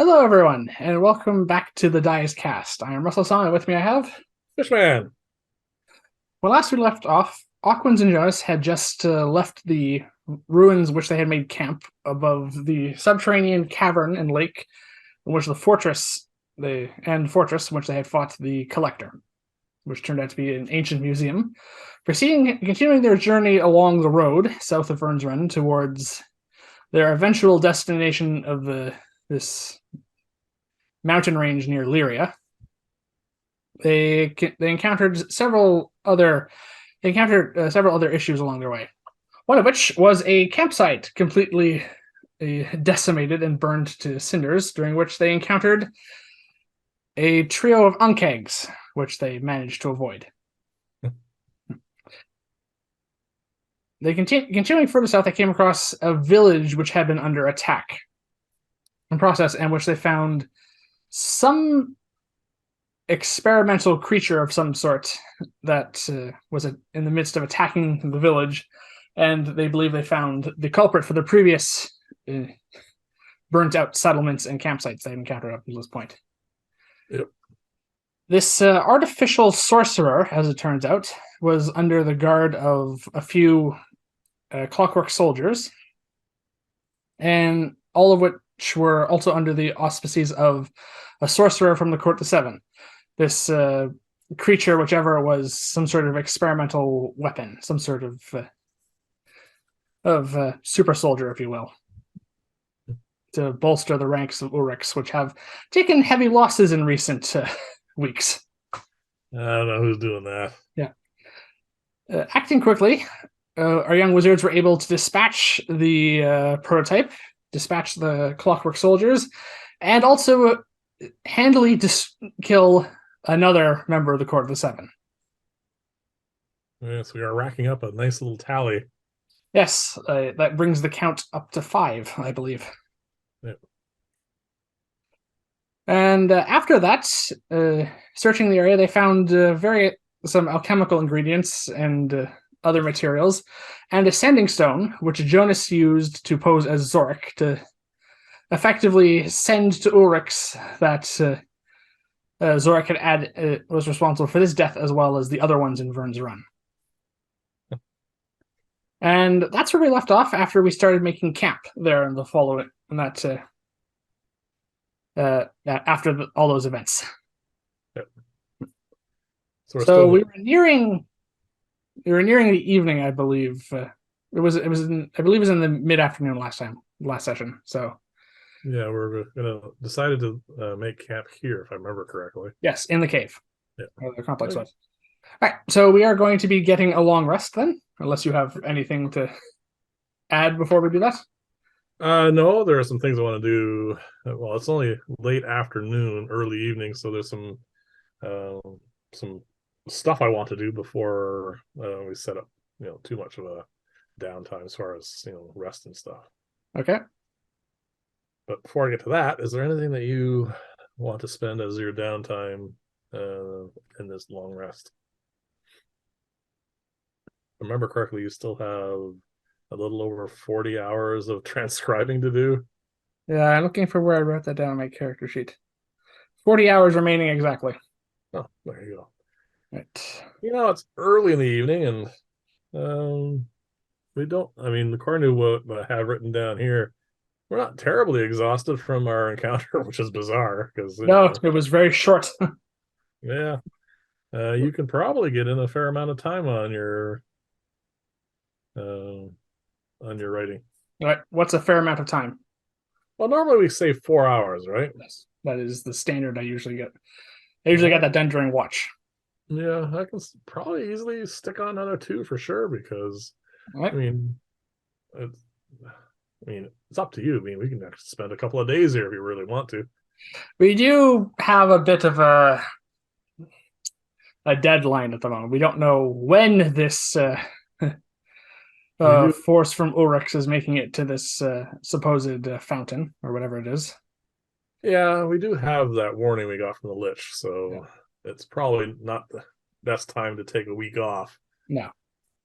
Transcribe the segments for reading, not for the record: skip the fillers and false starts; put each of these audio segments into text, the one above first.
Hello, everyone, and welcome back to the Dice Cast. I am Russell Song, and with me I have... Fishman. When last we left off, Aquans Jonas had just left the ruins which they had made camp above the subterranean cavern and lake in which the fortress in which they had fought the Collector, which turned out to be an ancient museum. Continuing their journey along the road south of Verns Run towards their eventual destination of this mountain range near Lyria. They encountered several other issues along their way. One of which was a campsite completely decimated and burned to cinders, during which they encountered a trio of unkegs, which they managed to avoid. Continuing further south, they came across a village which had been under attack in process, and which they found some experimental creature of some sort that was in the midst of attacking the village, and they believe they found the culprit for the previous burnt out settlements and campsites they've encountered up to this point. Yep. This artificial sorcerer, as it turns out, was under the guard of a few clockwork soldiers, and all of which were also under the auspices of a sorcerer from the court of S.A.N. This creature, whichever it was, some sort of experimental weapon, some sort of super soldier, if you will, to bolster the ranks of Ulrichs, which have taken heavy losses in recent weeks. I don't know who's doing that. Yeah. Acting quickly, our young wizards were able to dispatch the prototype, dispatch the clockwork soldiers, and also handily kill another member of the Court of the Seven. Yes, we are racking up a nice little tally. Yes, that brings the count up to 5, I believe. Yep. And after that, searching the area, they found some alchemical ingredients and other materials, and a sending stone, which Jonas used to pose as Zorik to effectively send to Ulrichs that Zorik had was responsible for this death as well as the other ones in Verns Run. And that's where we left off after we started making camp there in the following, and after all those events. Yep. So we were nearing the evening, I believe. I believe it was in the mid-afternoon last session. So yeah, we're gonna decided to make camp here, if I remember correctly. Yes, in the cave. Yeah, the complex was. All right, so we are going to be getting a long rest then, unless you have anything to add before we do that. No, there are some things I want to do. Well, it's only late afternoon, early evening, so there's some stuff I want to do before we set up, too much of a downtime as far as rest and stuff. Okay. But before I get to that, is there anything that you want to spend as your downtime in this long rest? If I remember correctly, you still have a little over 40 hours of transcribing to do. Yeah, I'm looking for where I wrote that down on my character sheet. 40 hours remaining exactly. Oh, there you go. Right. It's early in the evening, and we don't. I mean, according to what I have written down here, we're not terribly exhausted from our encounter, which is bizarre because it was very short. Yeah, you can probably get in a fair amount of time on your writing. All right. What's a fair amount of time? Well, normally we say 4 hours, right? Yes, that is the standard I usually get. I usually get that done during watch. Yeah, I can probably easily stick on another 2 for sure because, right. I mean, it's up to you. I mean, we can actually spend a couple of days here if you really want to. We do have a bit of a deadline at the moment. We don't know when this force from Ulrichs is making it to this supposed fountain or whatever it is. Yeah, we do have that warning we got from the Lich, so it's probably not the best time to take a week off. No.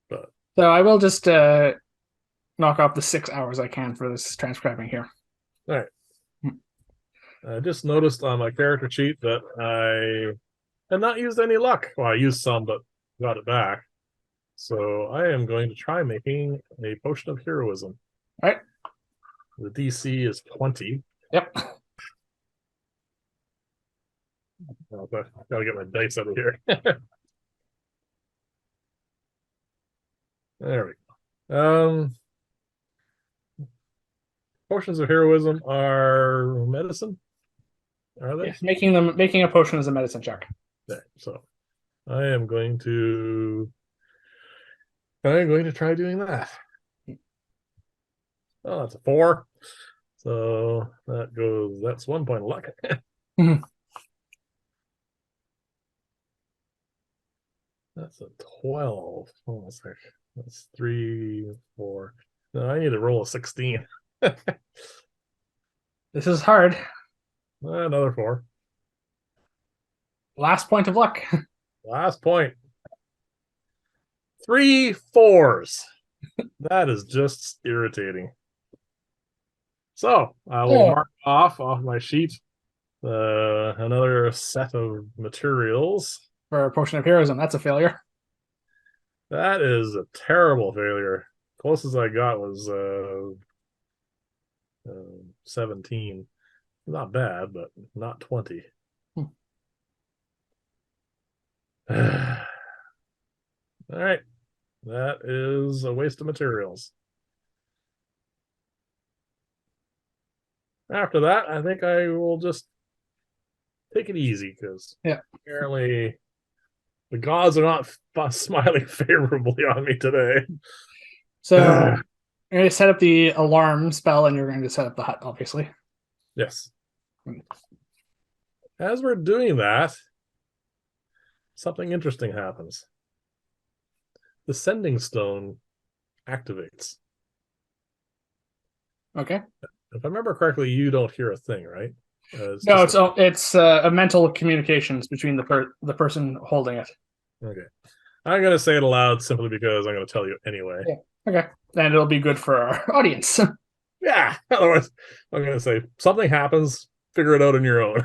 But so I will just knock off the 6 hours I can for this transcribing here. All right. I just noticed on my character sheet that I had not used any luck. Well, I used some, but got it back. So I am going to try making a potion of heroism. All right. The DC is 20. Yep. Oh, but I gotta get my dice out of here. There we go. Potions of heroism are medicine, are they? Yes. Making a potion is a medicine check. Okay, so I'm going to try doing that. Oh, that's a 4. So that's 1 point of luck. Mhm. That's a 12. Hold on a sec. That's 3, 4. No, I need to roll a 16. This is hard. Another 4. Last point of luck. Last point. 3 4s. That is just irritating. So I will mark off my sheet another set of materials. For a potion of heroism, that's a failure. That is a terrible failure. Closest I got was 17. Not bad, but not 20. Hmm. All right. That is a waste of materials. After that, I think I will just take it easy because apparently the gods are not smiling favorably on me today. So you're going to set up the alarm spell, and you're going to set up the hut, obviously. Yes. As we're doing that, something interesting happens. The sending stone activates. Okay. If I remember correctly, you don't hear a thing, right? No, it's a mental communications between the person holding it. Okay. I'm going to say it aloud simply because I'm going to tell you anyway. Yeah. Okay. And it'll be good for our audience. Yeah. Otherwise, I'm going to say something happens. Figure it out on your own.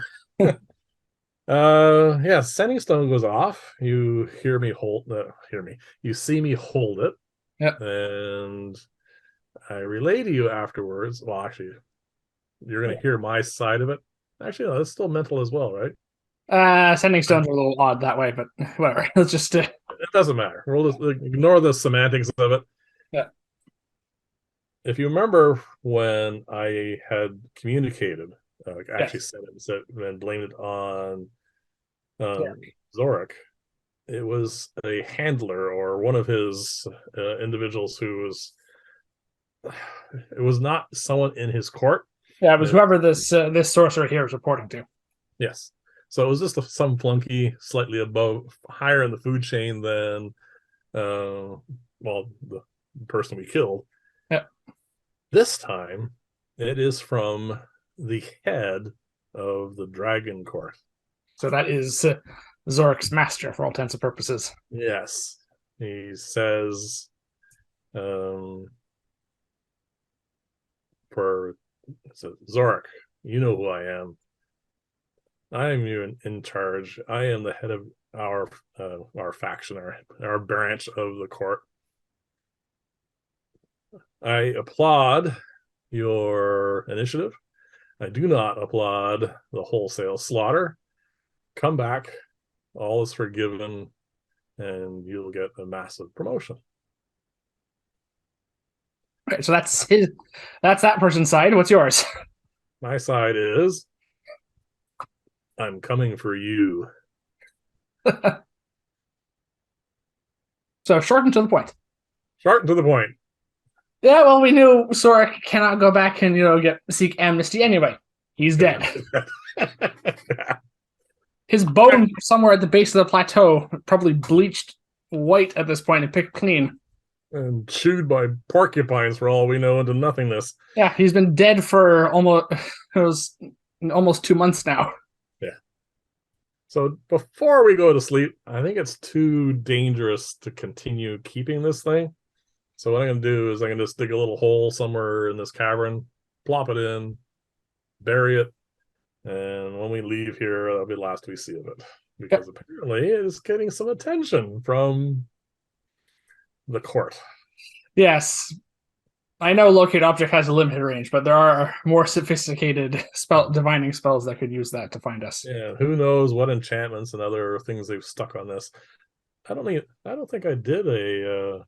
Yeah. Sending stone goes off. You hear me hold. You see me hold it. Yeah. And I relay to you afterwards. Well, actually, you're going to hear my side of it. Actually, no, that's still mental as well, right? Sending stones are a little odd that way, but whatever. Let's just. It doesn't matter. We'll just ignore the semantics of it. Yeah. If you remember when I had communicated, actually said and blamed it on Zorik, it was a handler or one of his individuals who was. It was not someone in his court. Yeah, it was whoever this sorcerer here is reporting to. Yes. So it was just some flunky, slightly higher in the food chain than, the person we killed. Yeah. This time, it is from the head of the Dragon Court. So that is Zorik's master for all intents and purposes. Yes. He says, Zorik, you know who I am. I am you in charge. I am the head of our faction, our branch of the court. I applaud your initiative. I do not applaud the wholesale slaughter. Come back, all is forgiven, and you'll get a massive promotion. Okay, so that's that person's side. What's yours? My side is I'm coming for you. So short and to the point. Short and to the point. Yeah, well, we knew Zorik cannot go back and seek amnesty anyway. He's dead. His bones are somewhere at the base of the plateau, probably bleached white at this point and picked clean. And chewed by porcupines for all we know into nothingness. Yeah, he's been dead for almost 2 months now. Yeah. So before we go to sleep, I think it's too dangerous to continue keeping this thing. So what I'm going to do is I'm going to just dig a little hole somewhere in this cavern, plop it in, bury it, And when we leave here, that'll be the last we see of it. Yep. Because apparently it is getting some attention from the court. Yes. I know locate object has a limited range, but there are more sophisticated spell divining spells that could use that to find us. Yeah, who knows what enchantments and other things they've stuck on this. I don't think I did a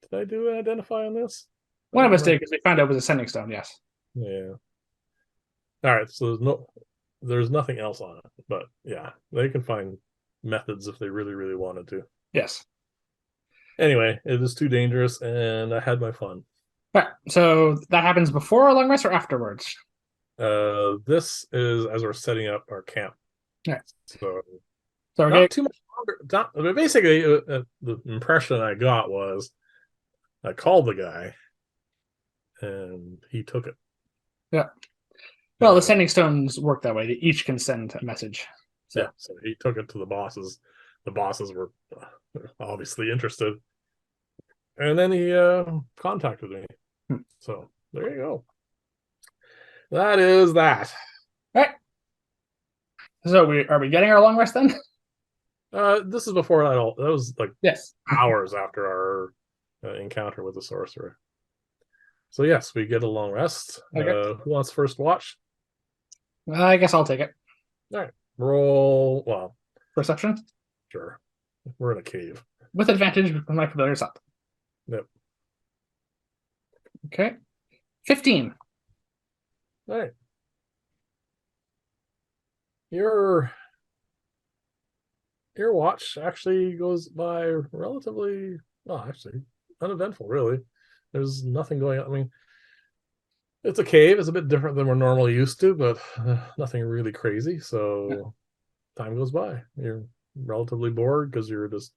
did I do an identify on this? I One don't of us did remember. because we found out it was a sending stone, yes. Yeah. All right, so there's nothing else on it, but yeah, they can find methods if they really, really wanted to. Yes. Anyway, it is too dangerous, and I had my fun. All right. So that happens before a long rest or afterwards? This is as we're setting up our camp, All right. so So we're not getting too much longer. But basically, the impression I got was I called the guy, and he took it. yeah. Well, the Uh, sending stones work that way. They each can send a message. So yeah, so he took it to the bosses. The bosses were obviously interested, and then he contacted me. hmm. So there you go. That is that. All right. So we are we getting our long rest then? This is before that. All that was like Yes. hours after our encounter with the sorcerer. So yes, we get a long rest. Okay. Who wants first watch? I guess I'll take it. All right, roll. Well, Perception sure. We're in a cave. with advantage with my familiars up. Yep. Okay. 15. All right. Your watch actually goes by relatively well, actually uneventful. Really, there's nothing going on. I mean, it's a cave. It's a bit different than we're normally used to, but nothing really crazy. So time goes by. You're relatively bored because you're just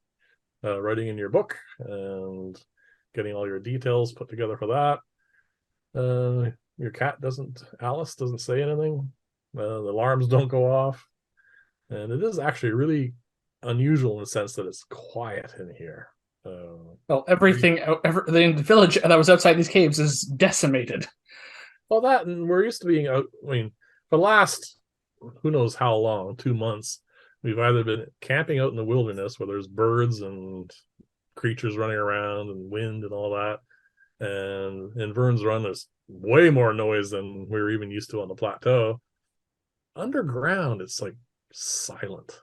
writing in your book and getting all your details put together for that. Your cat doesn't, Alice doesn't say anything. The alarms don't go off. And it is actually really unusual in the sense that it's quiet in here. Well, everything, the village that was outside these caves is decimated. Well, that, and we're used to being out. I mean, for the last who knows how long, 2 months, we've either been camping out in the wilderness where there's birds and creatures running around and wind and all that. And in Vern's Run, there's way more noise than we were even used to on the plateau. Underground, it's like silent.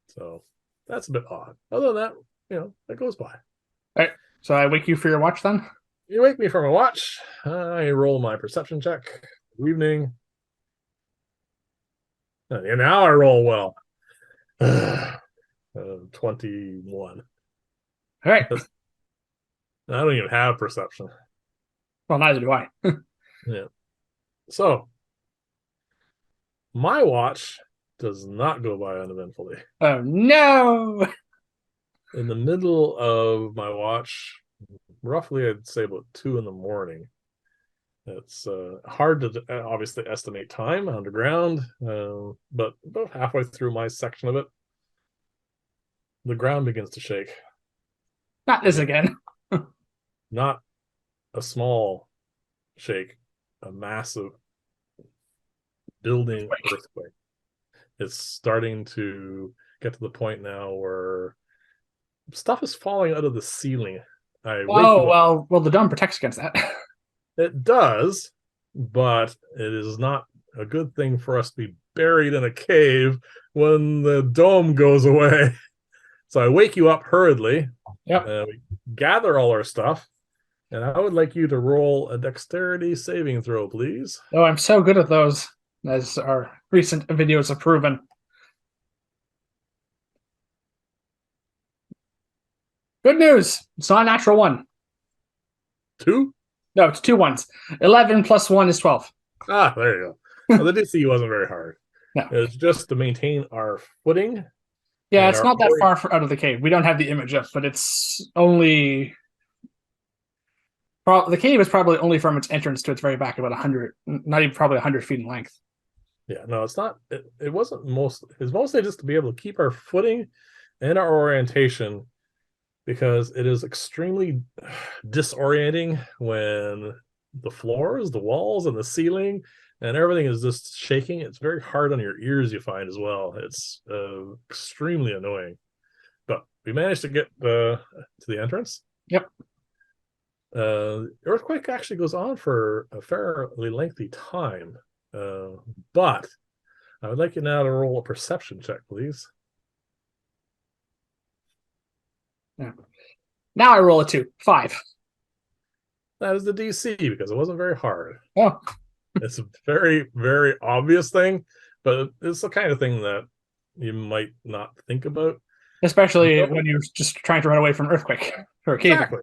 So that's a bit odd. Other than that, it goes by. All right. So I wake you for your watch then? You wake me from a watch. I roll my perception check. Good evening. And now I roll well. 21. All right. I don't even have perception. Well, neither do I. Yeah. So my watch does not go by uneventfully. Oh, no. In the middle of my watch, roughly I'd say about 2 a.m. It's hard to obviously estimate time underground, but about halfway through my section of it, the ground begins to shake. Not this again. Not a small shake, a massive building earthquake. It's starting to get to the point now where stuff is falling out of the ceiling. I wake you up. Well, the dome protects against that. It does, but it is not a good thing for us to be buried in a cave when the dome goes away. So I wake you up hurriedly. Yep. We gather all our stuff, and I would like you to roll a dexterity saving throw, please. Oh, I'm so good at those, as our recent videos have proven. Good news. It's not a natural one. 2? No, it's 2 ones. 11 plus 1 is 12. Ah, there you go. Well, the DC wasn't very hard. No. It's just to maintain our footing. Yeah, it's not that far out of the cave. We don't have the image up, but it's only... The cave is probably only from its entrance to its very back, about 100, not even probably 100 feet in length. Yeah, no, it's not. It wasn't it's mostly just to be able to keep our footing and our orientation, because it is extremely disorienting when the floors, the walls, and the ceiling and everything is just shaking. It's very hard on your ears, you find as well. It's extremely annoying. But we managed to get to the entrance. Yep. Earthquake actually goes on for a fairly lengthy time. But I would like you now to roll a perception check, please. Yeah. Now I roll a 2. 5. That is the DC because it wasn't very hard. Oh. It's a very, very obvious thing, but it's the kind of thing that you might not think about. Especially when you're just trying to run away from earthquake or cave. Exactly.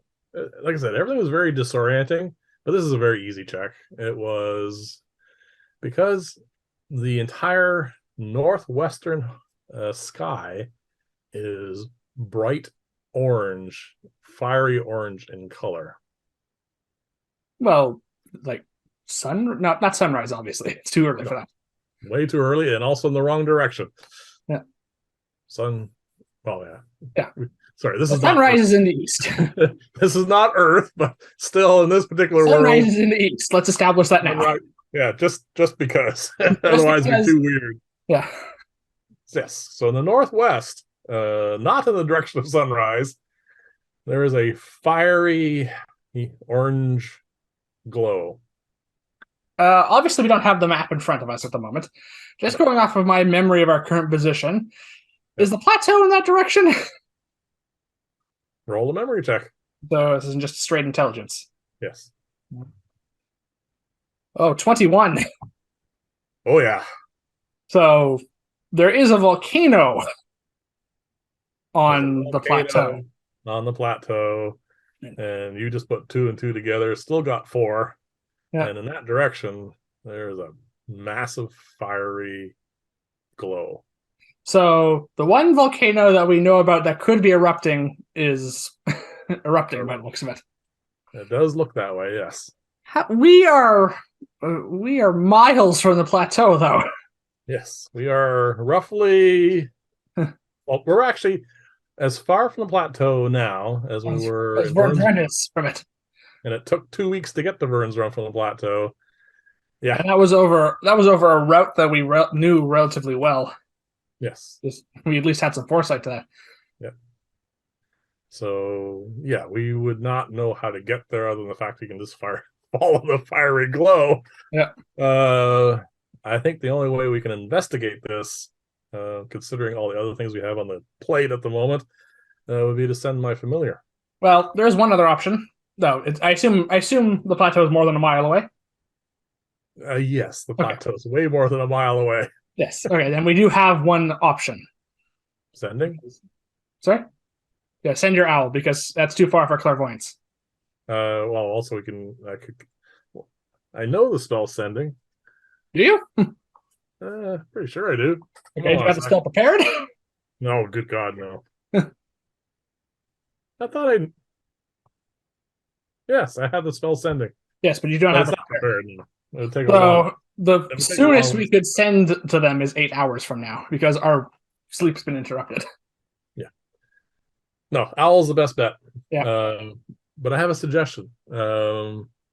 Like I said, everything was very disorienting, but this is a very easy check. It was because the entire northwestern sky is bright orange, fiery orange in color. Well, like not sunrise, obviously. It's too early for that. Way too early and also in the wrong direction. Yeah. Sun. Well, yeah. Yeah. Sorry, this is sunrise is in the east. This is not Earth, but still in this particular sunrise world. is in the east. Let's establish that now. Sunrise, yeah, just because. Otherwise, it'd be too weird. Yeah. Yes. So in the northwest, not in the direction of sunrise, there is a fiery orange glow. Obviously, we don't have the map in front of us at the moment. Just going off of my memory of our current position, is the plateau in that direction? Roll a memory check. So this isn't just straight intelligence. Yes. Oh, 21. Oh, yeah. So there is a volcano on the plateau. On the plateau. And you just put 2 and 2 together, still got 4. Yeah. And in that direction, there's a massive fiery glow. So the one volcano that we know about that could be erupting is erupting by the looks of it. It does look that way, yes. We are miles from the plateau, though. Yes, we are roughly. Well, we're actually as far from the plateau now as we were. As Vern's Run is from it. And it took 2 weeks to get to Vern's Run from the plateau. Yeah, and that was over a route that we knew relatively well. Yes, we at least had some foresight to that. Yeah. So yeah, we would not know how to get there other than the fact we can just follow the fiery glow. Yeah. I think the only way we can investigate this, considering all the other things we have on the plate at the moment, would be to send my familiar. Well, there's one other option. No, I assume the plateau is more than a mile away. Yes, the plateau is way more than a mile away. Yes. Okay, then we do have one option. Sending? Sorry? Yeah, send your owl, because that's too far for clairvoyance. Well, also I know the spell sending. Do you? Pretty sure I do. Okay, you got the spell prepared? No, good God, no. I thought Yes, I have the spell sending. Yes, but you don't have it prepared. No. It'll take the soonest we could send to them is 8 hours from now, because our sleep's been interrupted. Yeah. No, owl's the best bet. Yeah. But I have a suggestion.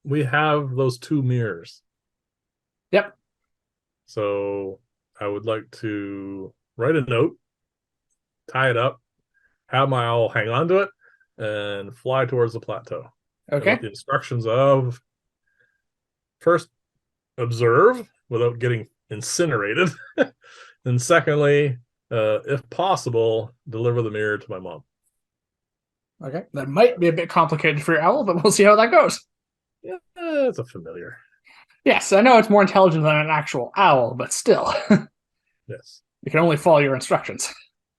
We have those 2 mirrors. Yep. So I would like to write a note, tie it up, have my owl hang on to it, and fly towards the plateau. Okay. With the instructions of first, observe without getting incinerated. And secondly, if possible, deliver the mirror to my mom. Okay. That might be a bit complicated for your owl, but we'll see how that goes. Yeah, it's a familiar. Yes, I know it's more intelligent than an actual owl, but still. Yes. You can only follow your instructions.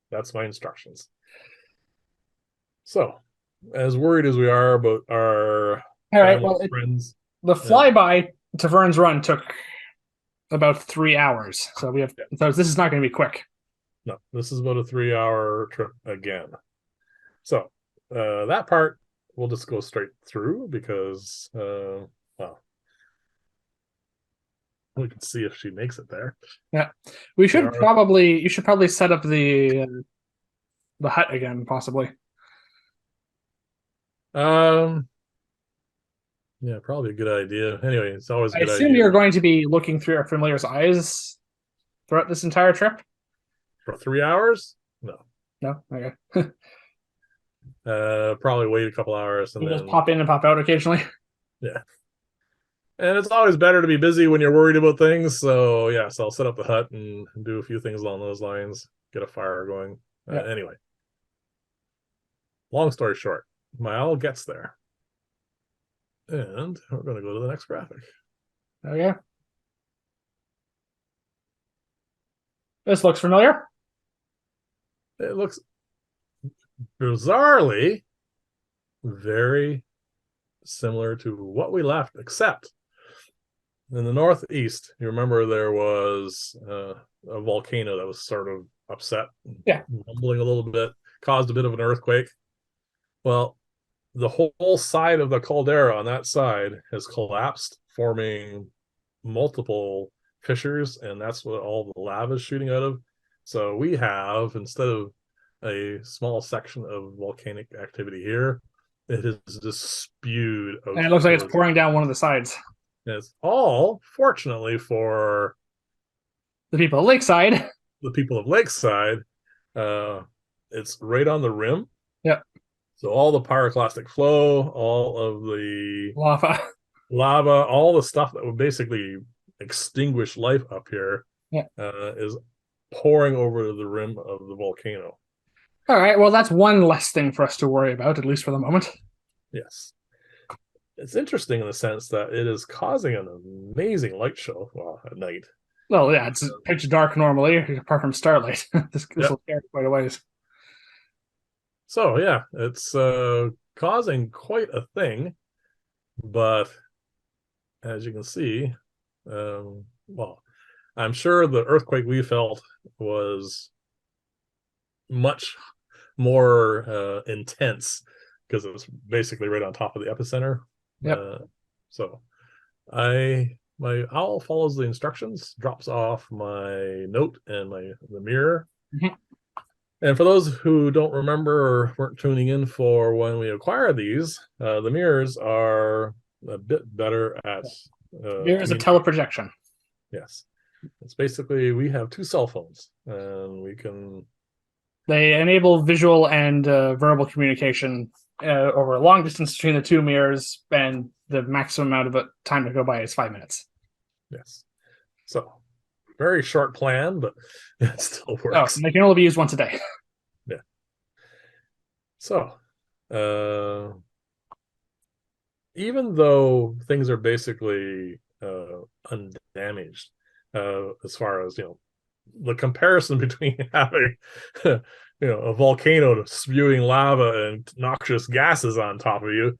That's my instructions. So, as worried as we are about our friends, the flyby to Vern's Run took about 3 hours, so so this is not going to be quick. No, this is about a 3-hour trip again. So that part we'll just go straight through because we can see if she makes it there. Yeah, you should probably set up the hut again, possibly. Yeah, probably a good idea. Anyway, it's always a I good assume idea you're going to be looking through your familiar's eyes throughout this entire trip. for 3 hours. No, No, okay. probably wait a couple hours and You just then pop in and pop out occasionally. yeah. And it's always better to be busy when you're worried about things. So yeah, so I'll set up the hut and do a few things along those lines, get a fire going. Yeah. Anyway, long story short, my owl gets there, and we're going to go to the next graphic. Okay. This looks familiar. It looks bizarrely very similar to what we left, except in the northeast, you remember there was a volcano that was sort of upset, Yeah. rumbling a little bit, caused a bit of an earthquake. Well, the whole side of the caldera on that side has collapsed, forming multiple fissures, and that's what all the lava is shooting out of. So we have, instead of a small section of volcanic activity here, it is just spewed out And it looks like it's towards. pouring down one of the sides. It's all, fortunately for The people at Lakeside. the people of Lakeside, uh, it's right on the rim. Yep. So all the pyroclastic flow, all of the Lava. lava, all the stuff that would basically extinguish life up here, Yeah. is pouring over the rim of the volcano. All right. Well, that's one less thing for us to worry about, at least for the moment. Yes. It's interesting in the sense that it is causing an amazing light show, well, at night. Well, yeah, it's pitch dark normally, apart from starlight. this Yep. will scare quite a ways. So yeah, it's causing quite a thing, but as you can see, well, I'm sure the earthquake we felt was much more intense because it was basically right on top of the epicenter. Yep. So my owl follows the instructions, drops off my note and the mirror. Mhm. And for those who don't remember or weren't tuning in for when we acquired these, the mirrors are a bit better at Here is a teleprojection. Yes. It's basically we have two cell phones and we can. They enable visual and verbal communication over a long distance between the two mirrors, and the maximum amount of time to go by is 5 minutes. Yes. So very short plan, but it still works. Oh, they can only be used once a day. Yeah. So, even though things are basically undamaged, as far as the comparison between having a volcano spewing lava and noxious gases on top of you,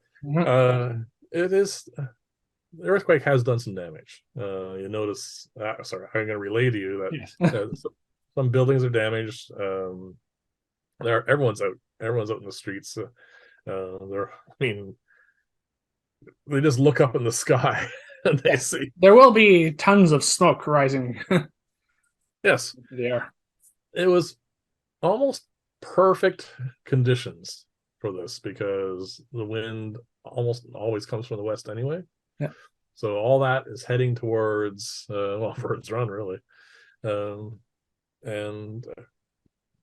it is. The earthquake has done some damage. You notice. Sorry, I'm going to relay to you that Yes. some buildings are damaged. Everyone's out. Everyone's out in the streets. They're. I mean, they just look up in the sky and they see. There will be tons of smoke rising. Yes, the air. it was almost perfect conditions for this because the wind almost always comes from the west anyway. Yeah. So all that is heading towards Burns Run really, and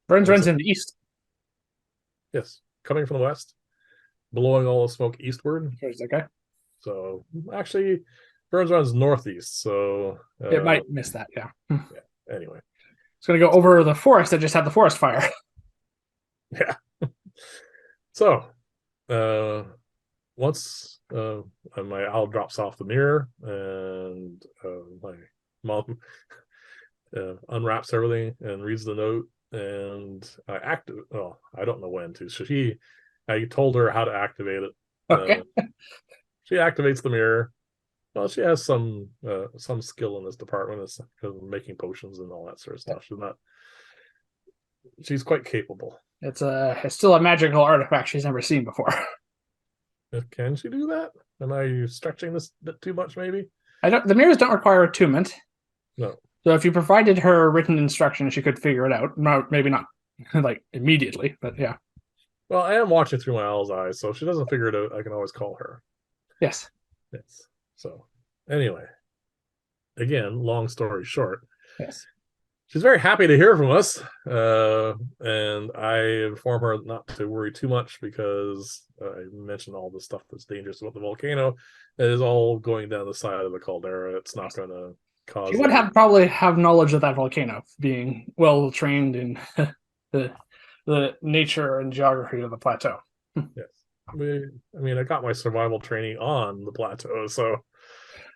Burns runs in the east. yes, coming from the west, blowing all the smoke eastward. Okay. So actually, Burns Run's northeast. So It might miss that. Yeah. Anyway, it's going to go over the forest that just had the forest fire. Yeah. So, once my owl drops off the mirror and my mom unwraps everything and reads the note, and I don't know when to. So I told her how to activate it. Okay. She activates the mirror. Well, she has some skill in this department, it's making potions and all that sort of stuff. She's quite capable. It's still a magical artifact she's never seen before. Can she do that? Am I stretching this a bit too much? Maybe. The mirrors don't require attunement. No. So if you provided her written instructions, she could figure it out. Maybe not like immediately, but yeah. Well, I am watching through my owl's eyes, so if she doesn't figure it out, I can always call her. Yes. Yes. So anyway, again, long story short, Yes. she's very happy to hear from us, and I inform her not to worry too much because I mentioned all the stuff that's dangerous about the volcano. It is all going down the side of the caldera. It's not going to She cause would any. have probably have knowledge of that volcano, being well trained in the nature and geography of the plateau. Yes, I mean, I got my survival training on the plateau, so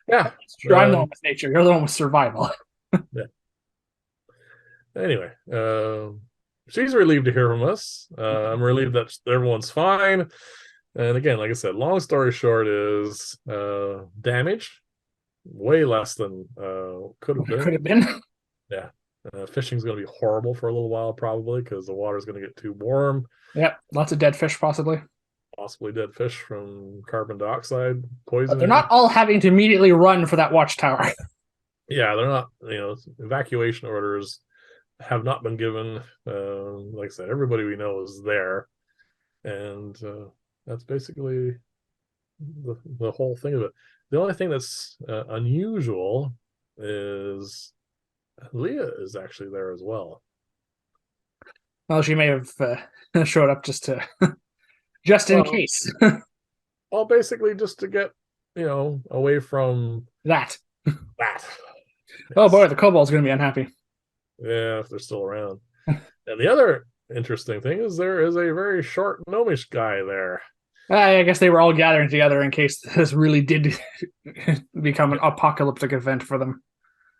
yeah. Sure, I'm the one with nature. You're the one with survival. Yeah. Anyway, she's relieved to hear from us. I'm relieved that everyone's fine. And again, like I said, long story short is damage way less than could have Could been. have been. Yeah. Fishing's going to be horrible for a little while, probably, because the water's going to get too warm. Yep, lots of dead fish possibly. Possibly dead fish from carbon dioxide But they're poisoning. not all having to immediately run for that watchtower. Yeah, they're not, evacuation orders have not been given. Like I said, everybody we know is there. And that's basically the whole thing of it. The only thing that's unusual is Leah is actually there as well. Well, she may have showed up just in Well, case. all basically just to get away from That. that. Oh boy, Yes, the kobold's going to be unhappy. yeah, if they're still around. And the other interesting thing is there is a very short gnomish guy there. I guess they were all gathering together in case this really did become an apocalyptic event for them.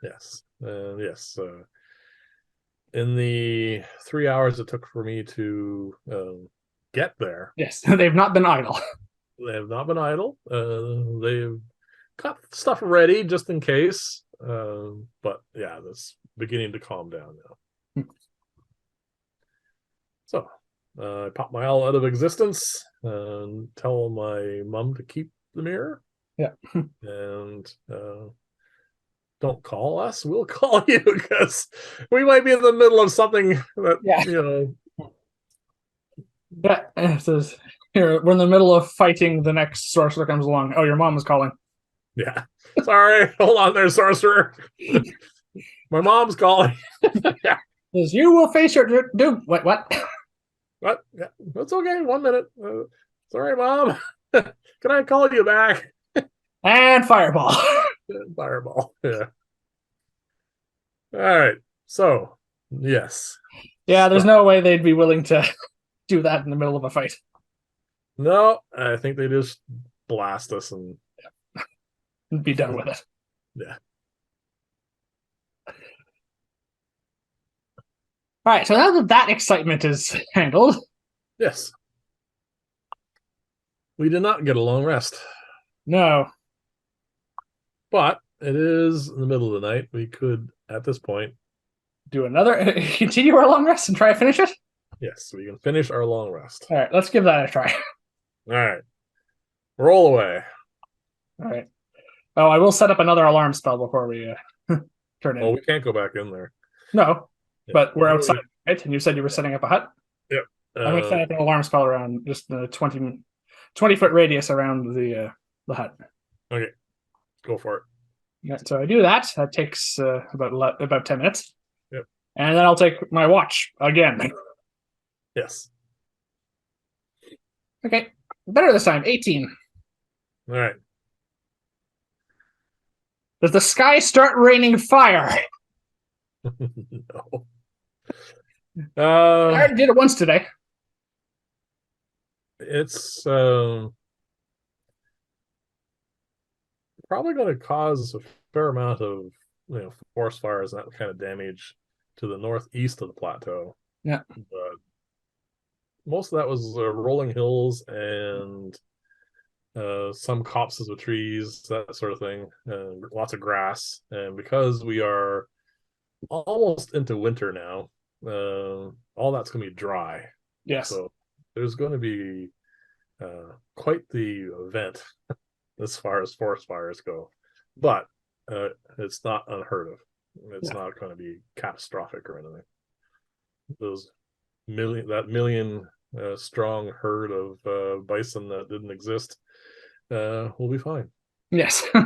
Yes, yes. In the 3 hours it took for me to get there, Yes, they've not been idle. they have not been idle. They've got stuff ready just in case. But yeah, that's beginning to calm down now. So I pop my owl out of existence and tell my mom to keep the mirror. Yeah. And don't call us. We'll call you because we might be in the middle of something that, Yeah. Yeah. It says, here, we're in the middle of fighting the next sorcerer comes along. Oh, your mom is calling. Yeah. Sorry. Hold on there, sorcerer. My mom's calling. Yeah. Says, you will face your doom. What? What? Yeah. That's okay. 1 minute. Sorry, mom. Can I call you back? And fireball. Fireball. Yeah. All right. So, yes. Yeah, there's Stop. no way they'd be willing to do that in the middle of a fight. No, I think they just blast us and Be done with it. yeah. All right, so now that that excitement is handled, Yes. We did not get a long rest, no, but it is in the middle of the night. We could, at this point, do another, continue our long rest and try to finish it. yes, we can finish our long rest. All right, let's give that a try. All right. Roll away. All right. Oh, I will set up another alarm spell before we turn in. Oh, we can't go back in there. No, Yeah. but we're outside, right? And you said you were setting up a hut? Yep. I'm going to set up an alarm spell around just the 20-foot radius around the hut. Okay. Go for it. Yeah, so I do that. That takes about 10 minutes. Yep. And then I'll take my watch again. Yes. Okay. Better this time. 18. All right. Does the sky start raining fire? No. I already did it once today. It's probably going to cause a fair amount of forest fires and that kind of damage to the northeast of the plateau. Yeah. But most of that was rolling hills and some copses of trees, that sort of thing, and lots of grass. And because we are almost into winter now, all that's going to be dry. Yes. So there's going to be quite the event as far as forest fires go. But it's not unheard of. It's not going to be catastrophic or anything. That million strong herd of bison that didn't exist will be fine. Yes. All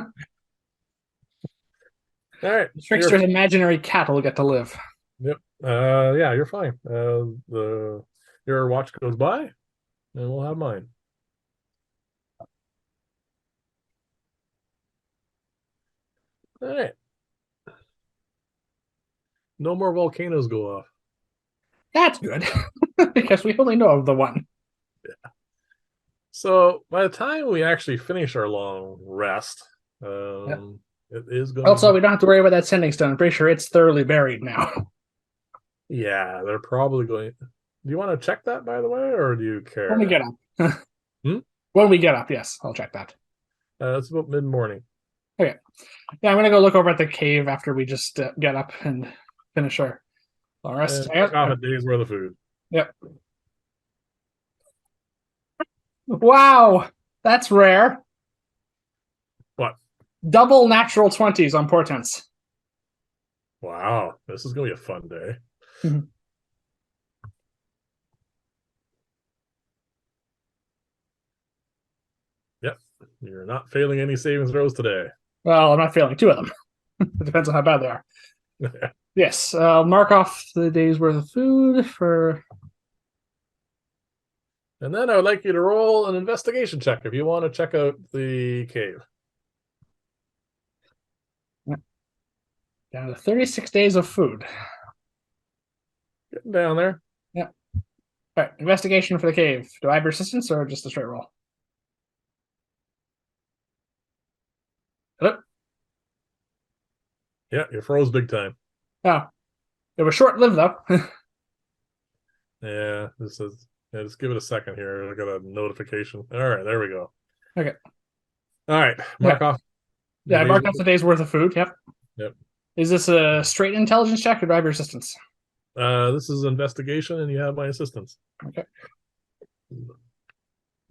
right, The you're trickster's imaginary cat will get to live. yep. Yeah, you're fine. The your watch goes by, and we'll have mine. All right. No more volcanoes go off. That's good. Because we only know of the one. So by the time we actually finish our long rest, Yep. it is going to Also, be we don't have to worry about that sending stone. I'm pretty sure it's thoroughly buried now. yeah, they're probably going. Do you want to check that by the way, or do you When we care? get up. Hmm? When we get up, yes, I'll check that. It's about mid morning. Okay. Yeah, I'm gonna go look over at the cave after we just get up and finish our long rest. And mark off a day's worth of food. Yep. Wow, that's rare. What? Double natural 20s on portents. Wow, this is going to be a fun day. Mhm. Yep, you're not failing any savings throws today. Well, I'm not failing two of them. It depends on how bad they are. Yes, I'll mark off the day's worth of food for. And then I would like you to roll an investigation check if you want to check out the cave. Down to 36 days of food. Getting down there. Yep. All right, investigation for the cave. Do I have resistance or just a straight roll? Hello? Yeah, you froze big time. Oh, it was short lived though. Yeah, this is. Yeah, just give it a second here. I got a notification. All right, there we go. Okay. All right, Yeah. mark off Yeah, your I days. marked off the day's worth of food. Yep. Yep. Is this a straight intelligence check or do I have resistance? This is investigation, and you have my assistance. Okay.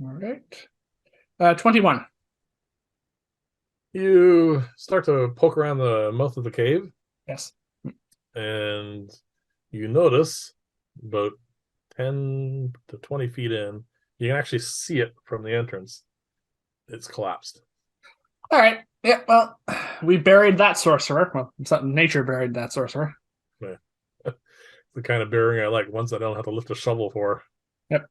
All right. 21. You start to poke around the mouth of the cave, Yes. and you notice about 10 to 20 feet in, you can actually see it from the entrance. It's collapsed. All right. Yeah. Well, we buried that sorcerer. Well, something nature buried that sorcerer. Yeah. The kind of burying I like, ones I don't have to lift a shovel for. Yep.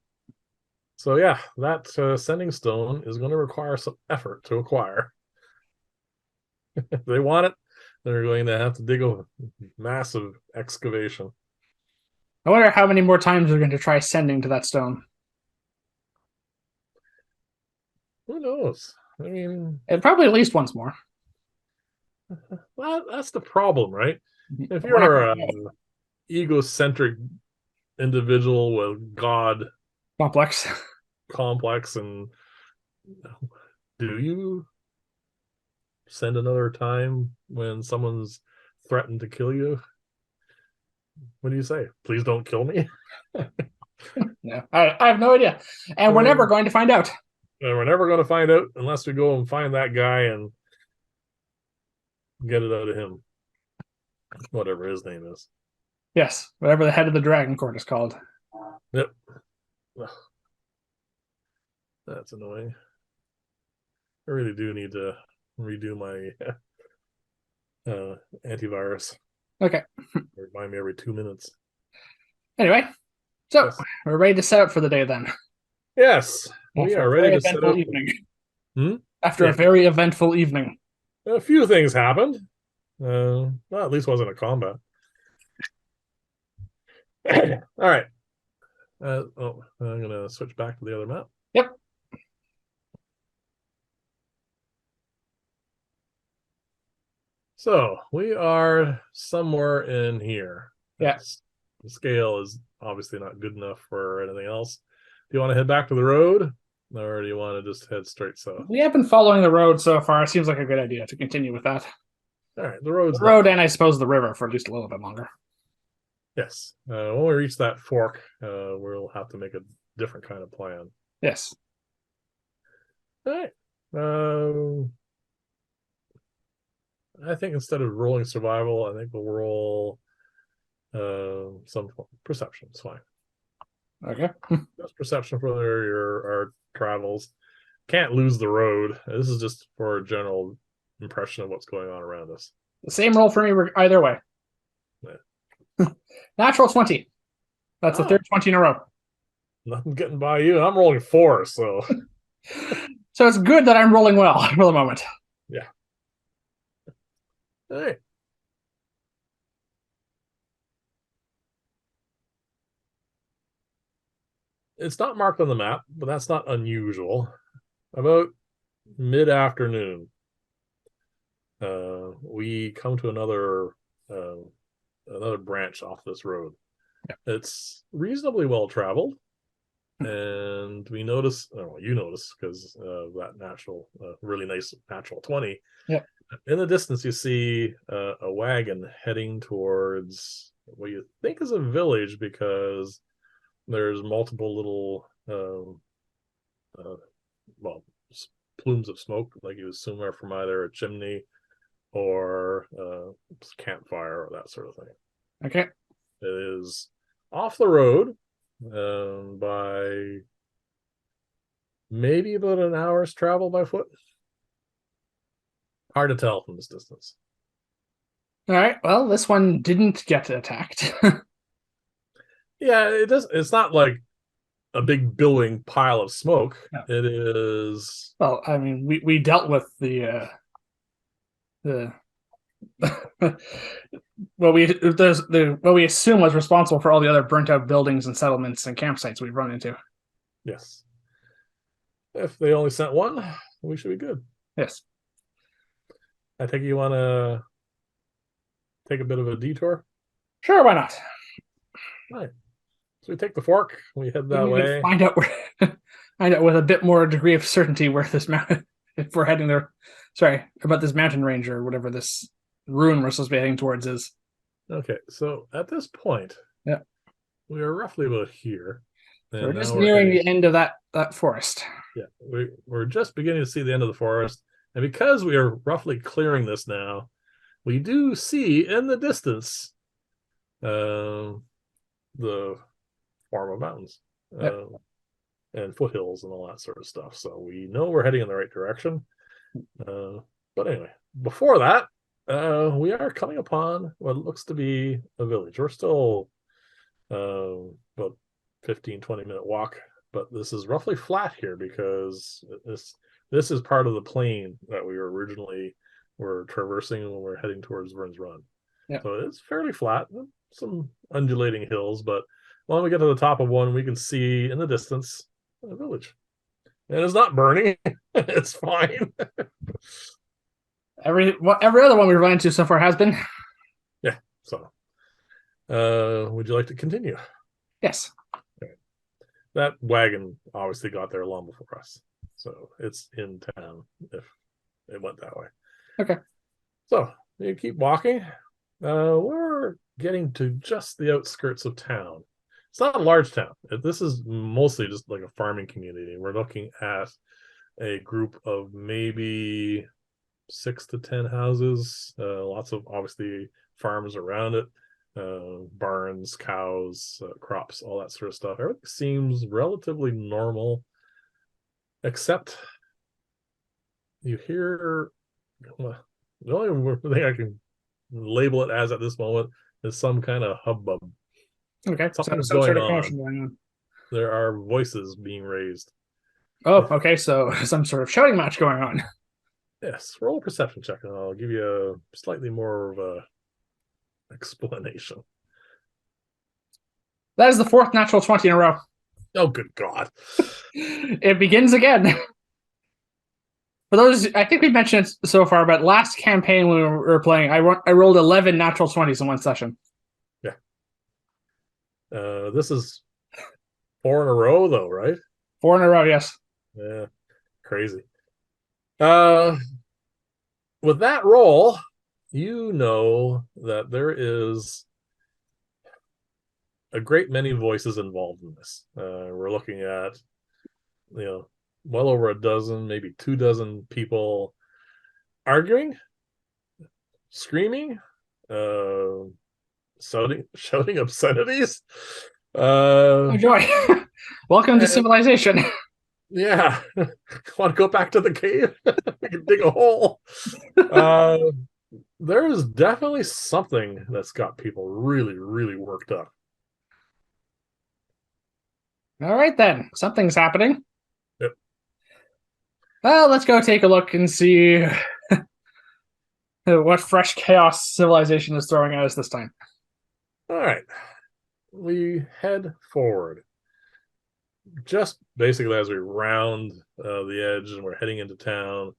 So yeah, that sending stone is going to require some effort to acquire. If they want it, they're going to have to dig a massive excavation. I wonder how many more times they're going to try sending to that stone. Who knows? I mean, And probably at least once more. well, that's the problem, right? If We're not you're going a to know. egocentric individual with God Complex. complex, and do you send another time when someone's threatened to kill you? What do you say? Please don't kill me. Yeah, I have no idea, and we're never going to find out. And we're never going to find out unless we go and find that guy and get it out of him, whatever his name is. Yes, whatever the head of the dragon court is called. Yep. That's annoying. I really do need to redo my antivirus. Okay. Remind me every 2 minutes. Anyway, so Yes. we're ready to set up for the day then. Yes, we After are a ready very to set eventful up. evening. Hmm? After Yeah. a very eventful evening. A few things happened. Well, at least wasn't a combat. All right. I'm gonna switch back to the other map. Yep. So we are somewhere in here. Yeah. The scale is obviously not good enough for anything else. Do you want to head back to the road, or do you want to just head straight south? We have been following the road so far. It seems like a good idea to continue with that. All right, the road's The road not. and I suppose the river for at least a little bit longer. Yes. When we reach that fork, we'll have to make a different kind of plan. Yes. All right. I think instead of rolling survival, I think we'll roll some perception. It's fine. Okay. Just perception for your our travels. can't lose the road. This is just for a general impression of what's going on around us. The same roll for me either way. Yeah. Natural 20. That's the third 20 in a row. Nothing getting by you. I'm rolling 4, so So it's good that I'm rolling well for the moment. yeah. Hey. It's not marked on the map, but that's not unusual. About mid-afternoon, we come to another branch off this road. Yeah. It's reasonably well traveled, and we notice, oh, you notice because that really nice natural 20. Yeah. In the distance, you see a wagon heading towards what you think is a village because there's multiple little, well, plumes of smoke, like you assume are from either a chimney or campfire or that sort of thing. Okay. It is off the road by maybe about an hour's travel by foot. Hard to tell from this distance. All right. Well, this one didn't get attacked. Yeah, it does. It's not like a big billowing pile of smoke. No. It is. Well, I mean, we dealt with the what we assume was responsible for all the other burnt out buildings and settlements and campsites we've run into. Yes. If they only sent one, we should be good. Yes. I think you want to take a bit of a detour. Sure, why not? Right. So we take the fork. We head that way. Find out with a bit more degree of certainty where this mountain, if we're heading there. Sorry about this mountain range or whatever this ruin we're supposed to be heading towards is. Okay, so at this point, yeah, we are roughly about here. And we're just nearing the end of that forest. Yeah, we're just beginning to see the end of the forest. And because we are roughly clearing this now, we do see in the distance the form of mountains and foothills and all that sort of stuff. So we know we're heading in the right direction. But anyway, before that, we are coming upon what looks to be a village. We're still about 15-20 minute walk, but this is roughly flat here because this is part of the plain that we were traversing when we're heading towards Vern's Run. Yeah. So it's fairly flat, some undulating hills, but when we get to the top of one, we can see in the distance a village. And it's not burning. It's fine. Every other one we've run into so far has been. Yeah. So, would you like to continue? Yes. Okay. That wagon obviously got there long before us, so it's in town if it went that way. Okay. So you keep walking. We're getting to just the outskirts of town. It's not a large town. This is mostly just like a farming community. We're looking at a group of maybe 6 to 10 houses, lots of obviously farms around it, barns, cows, crops, all that sort of stuff. Everything seems relatively normal, except you hear, well, the only thing I can label it as at this moment is some kind of hubbub. Okay, something's some going sort of on. going on. There are voices being raised. Oh, okay, so some sort of shouting match going on. Yes, roll a perception check, and I'll give you a slightly more of a explanation. That is the fourth natural 20 in a row. Oh, good God. It begins again. For those, I think we mentioned it so far, but last campaign when we were playing, I rolled 11 natural 20s in one session. Yeah. This is 4 in a row, though, right? 4 in a row, yes. Yeah, crazy. With that roll, you know that there is a great many voices involved in this. We're looking at, well over a dozen, maybe 2 dozen people arguing, screaming, shouting obscenities. Oh, joy. Welcome to civilization. Yeah. Want to go back to the cave? We can dig a hole. Uh, there is definitely something that's got people really, really worked up. All right, then. Something's happening. Yep. Well, let's go take a look and see what fresh chaos civilization is throwing at us this time. All right. We head forward. Just basically as we round the edge and we're heading into town.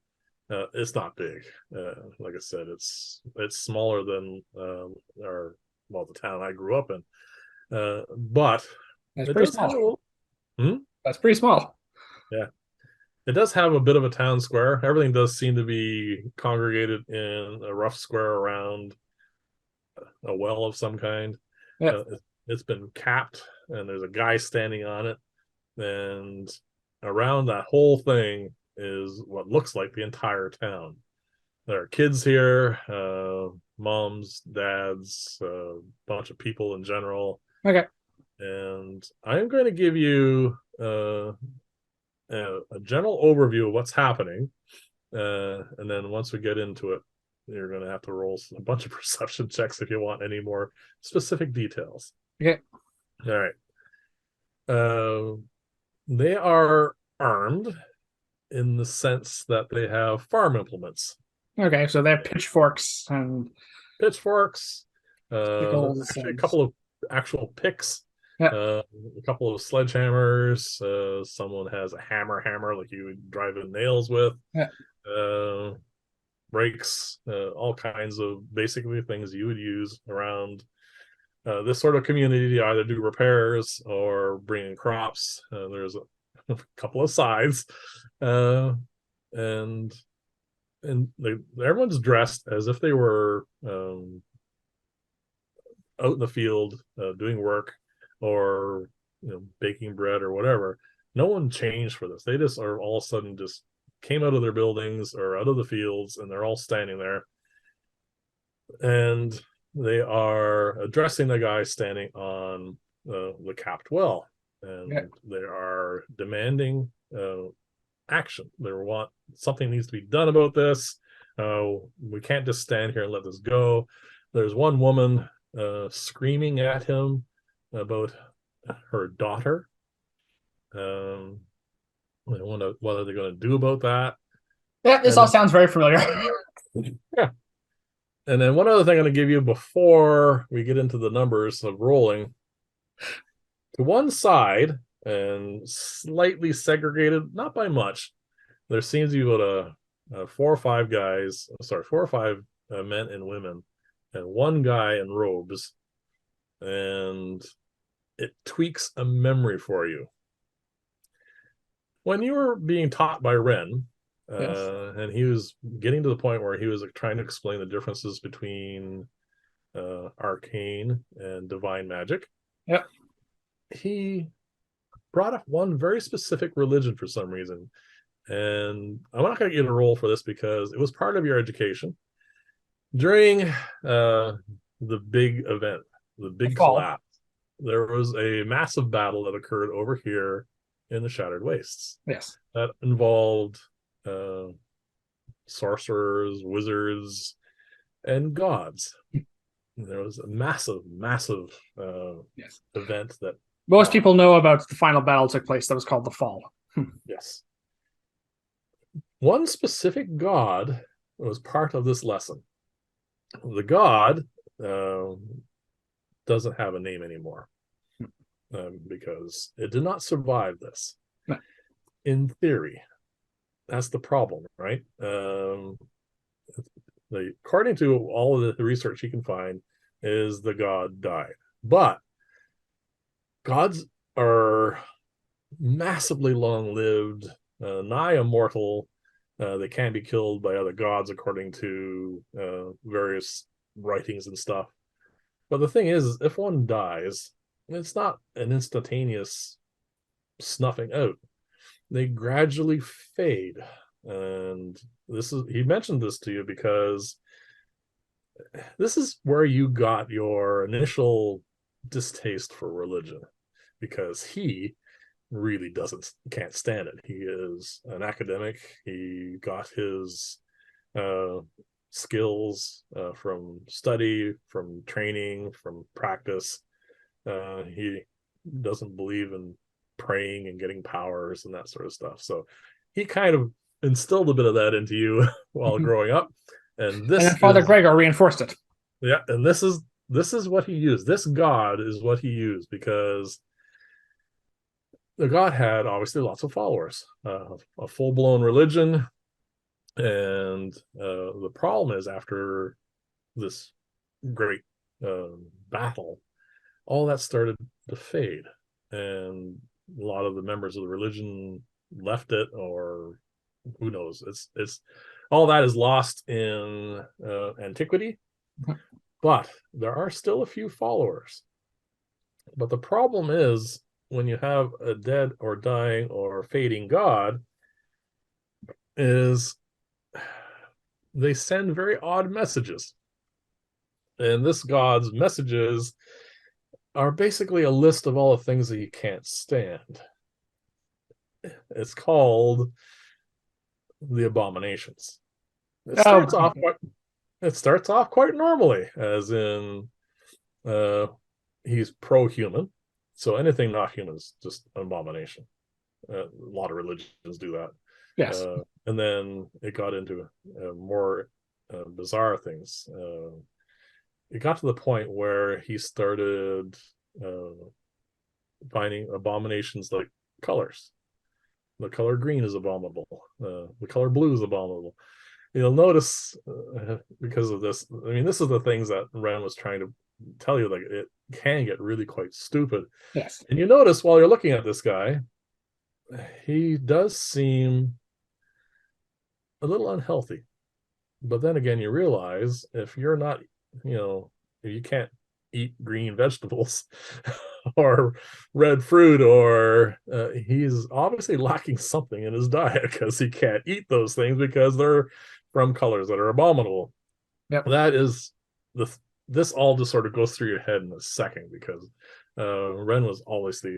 It's not big. Like I said, it's smaller than our the town I grew up in. But That's it pretty does have small. a little, hmm? That's pretty small. Yeah, it does have a bit of a town square. Everything does seem to be congregated in a rough square around a well of some kind. Yeah. It's been capped, and there's a guy standing on it, and around that whole thing is what looks like the entire town. There are kids here, moms, dads, a bunch of people in general. Okay. And I'm going to give you a general overview of what's happening. And then once we get into it, you're going to have to roll a bunch of perception checks if you want any more specific details. Okay. All right. Uh, they are armed in the sense that they have farm implements, Okay. So they have pitchforks and pitchforks, sickles actually a and couple of actual picks, yeah. a couple of sledgehammers. Someone has a hammer like you would drive in nails with, Yeah. uh, rakes, all kinds of basically things you would use around this sort of community to either do repairs or bring in crops. There's a couple of sides, uh, and everyone's dressed as if they were out in the field doing work or baking bread or whatever. No one changed for this. They just are all of a sudden just came out of their buildings or out of the fields, and they're all standing there, and they are addressing the guy standing on the capped well, Yeah. and they are demanding action. They want something needs to be done about this. We can't just stand here and let this go. There's one woman screaming at him about her daughter. They wonder what they're going to do about that. Yeah. This And all then, sounds very familiar. yeah. And then one other thing I'm going to give you before we get into the numbers of rolling. To one side and slightly segregated, not by much, there seems to be about four or five guys, sorry, four or five men and women, and one guy in robes, and it tweaks a memory for you. When you were being taught by Ren, Yes. and he was getting to the point where he was trying to explain the differences between arcane and divine magic, Yep. he brought up one very specific religion for some reason. And I'm not going to get a roll for this because it was part of your education during the big event, the The big fall. collapse. There was a massive battle that occurred over here in the Shattered Wastes Yes. that involved uh, sorcerers, wizards, and gods. There was a massive Yes. event that Most people know about the final battle took place that was called the Fall. yes, one specific god was part of this lesson. The god uh, doesn't have a name anymore because it did not survive this. No. In theory, that's the problem, right? According to all of the research you can find, is the god died, but gods are massively long lived, nigh immortal. They can be killed by other gods according to various writings and stuff. But the thing is, if one dies, it's not an instantaneous snuffing out. They gradually fade. And he mentioned this to you because this is where you got your initial distaste for religion, because he really can't stand it. He is an academic. He got his uh, skills from study, from training, from practice. He doesn't believe in praying and getting powers and that sort of stuff. So he kind of instilled a bit of that into you while And growing up. And then Father Gregor reinforced it. this is what he used. This god is what he used, because the god had obviously lots of followers, a full-blown religion. And the problem is, after this great battle, all that started to fade, and a lot of the members of the religion left it, or who knows. It's all that is lost in antiquity, but there are still a few followers. But the problem is, when you have a dead or dying or fading god, is they send very odd messages. And this god's messages are basically a list of all the things that you can't stand. It's called the abominations. It starts Oh, off quite, it starts off quite normally, as in he's pro-human. So anything not human is just an abomination. A lot of religions do that. yes. And then it got into more bizarre things. It got to the point where he started finding abominations like colors. The color green is abominable. The color blue is abominable. You'll notice, because of this, I mean, this is the things that Ren was trying to tell you, like, it can get really quite stupid. Yes. And you notice, while you're looking at this guy, he does seem a little unhealthy. But then again, you realize, if you're not, if you can't eat green vegetables or red fruit, or he's obviously lacking something in his diet, because he can't eat those things because they're from colors that are abominable. Yep. That is this all just sort of goes through your head in a second, because Ren was obviously,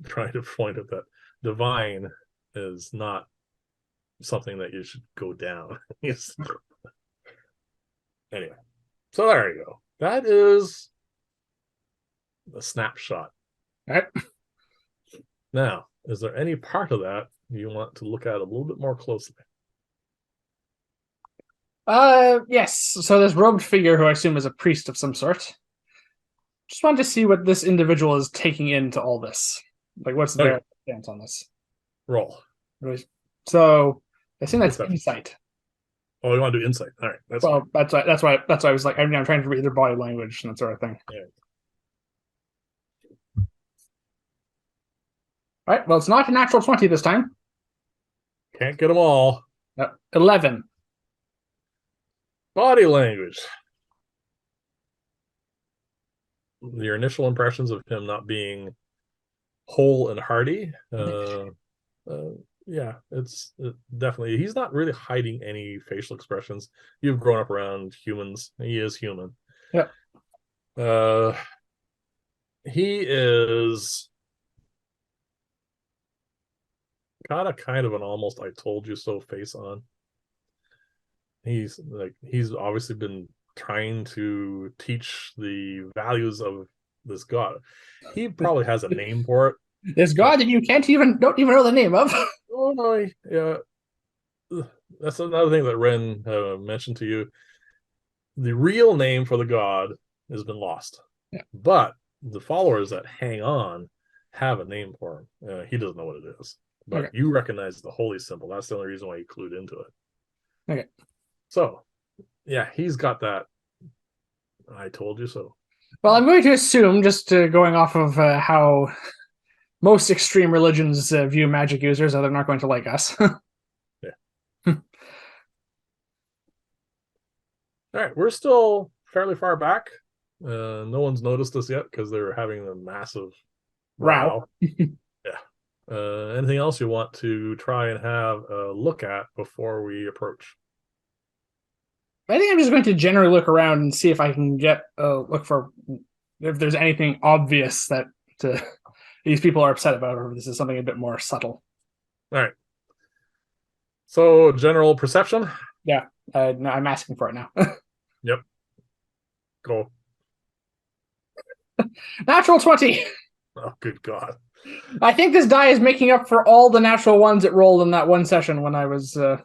trying to point out that divine is not something that you should go down. Anyway, so there you go. That is a snapshot. All right. Now, is there any part of that you want to look at a little bit more closely? Yes. So this robed figure, who I assume is a priest of some sort, just wanted to see what this individual is taking into all this. Like, what's their stance on this? Roll. So I assume that's Perception. insight. Oh, you want to do insight? All right. That's why I was like, I'm trying to read their body language and that sort of thing. Yeah. All right. Well, it's not a natural 20 this time. Can't get them all. 11. Body language. Your initial impressions of him not being whole and hearty. Yeah, it's definitely, he's not really hiding any facial expressions. You've grown up around humans. He is human. Yeah. He is got a kind of an almost "I told you so" face on. He's obviously been trying to teach the values of this god. He probably has a name for it. This god that you don't even know the name of. Oh no, yeah. That's another thing that Ren mentioned to you. The real name for the god has been lost. Yeah. But the followers that hang on have a name for him. He doesn't know what it is. But you recognize the holy symbol. That's the only reason why he clued into it. Okay. So, yeah, he's got that "I told you so." Well, I'm going to assume, just going off of how most extreme religions view magic users, that they're not going to like us. Yeah. All right, we're still fairly far back. No one's noticed us yet, because they're having a massive row. Yeah. Anything else you want to try and have a look at before we approach? I think I'm just going to generally look around and see if I can get look for if there's anything obvious that these people are upset about, or this is something a bit more subtle. All right. So general perception. Yeah, no, I'm asking for it now. Yep. Go. Natural 20. Oh, good God. I think this die is making up for all the natural ones it rolled in that one session when I was Yeah.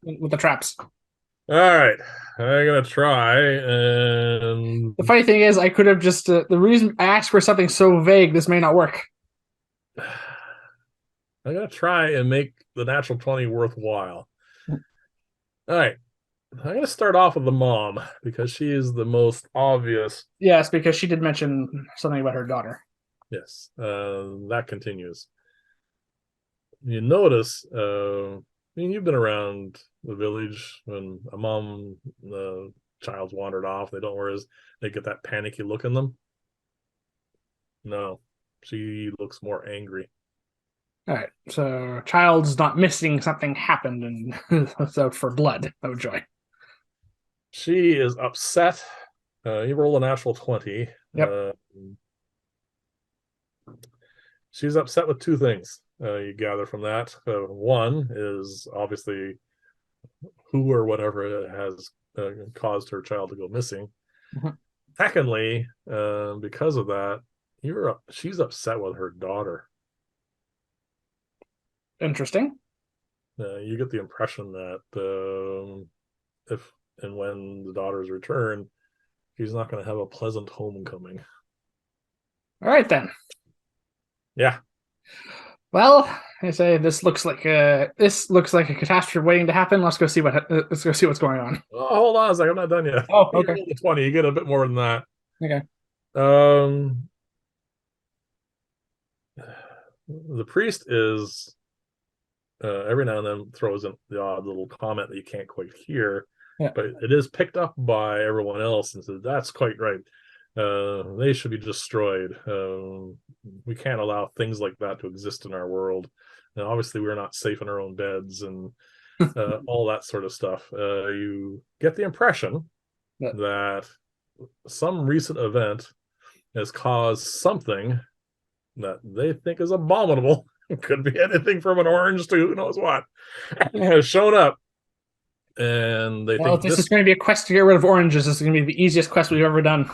with the traps. All right. I'm gonna try and The funny thing is, I could have just the reason I asked for something so vague, this may not work. I'm gonna try and make the natural 20 worthwhile. All right. I'm gonna start off with the mom because she is the most obvious. Yes, because she did mention something about her daughter. Yes, that continues. You notice, I mean, you've been around the village when a mom, the child's wandered off. They don't worry, they get that panicky look in them. No, she looks more angry. All right, so child's not missing something happened and it's out for blood. Oh joy. She is upset. You roll a natural 20. Yep. She's upset with two things. You gather from that. One is obviously who or whatever has caused her child to go missing. Mm-hmm. Secondly, because of that, she's upset with her daughter. Interesting. You get the impression that if and when the daughters return, she's not going to have a pleasant homecoming. All right then. Yeah. Well, I say this looks like a catastrophe waiting to happen. Let's go see what's going on. Oh, hold on a second. I'm not done yet. Oh, okay. You roll 20. You get a bit more than that. Okay. The priest is every now and then throws in the odd little comment that you can't quite hear, but it is picked up by everyone else and says, that's quite right. They should be destroyed. We can't allow things like that to exist in our world. And obviously, we're not safe in our own beds and all that sort of stuff. You get the impression that some recent event has caused something that they think is abominable. It could be anything from an orange to who knows what has shown up. And they think this is going to be a quest to get rid of oranges. This is going to be the easiest quest we've ever done.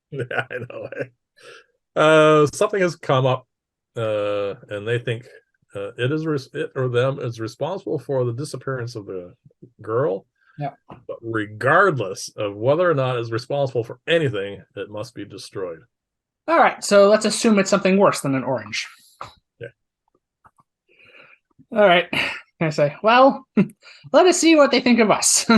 Yeah, I know. Something has come up, and they think it or them is responsible for the disappearance of the girl. Yeah. But regardless of whether or not it's responsible for anything, it must be destroyed. All right, so let's assume it's something worse than an orange. Yeah. All right. I say, well, let us see what they think of us.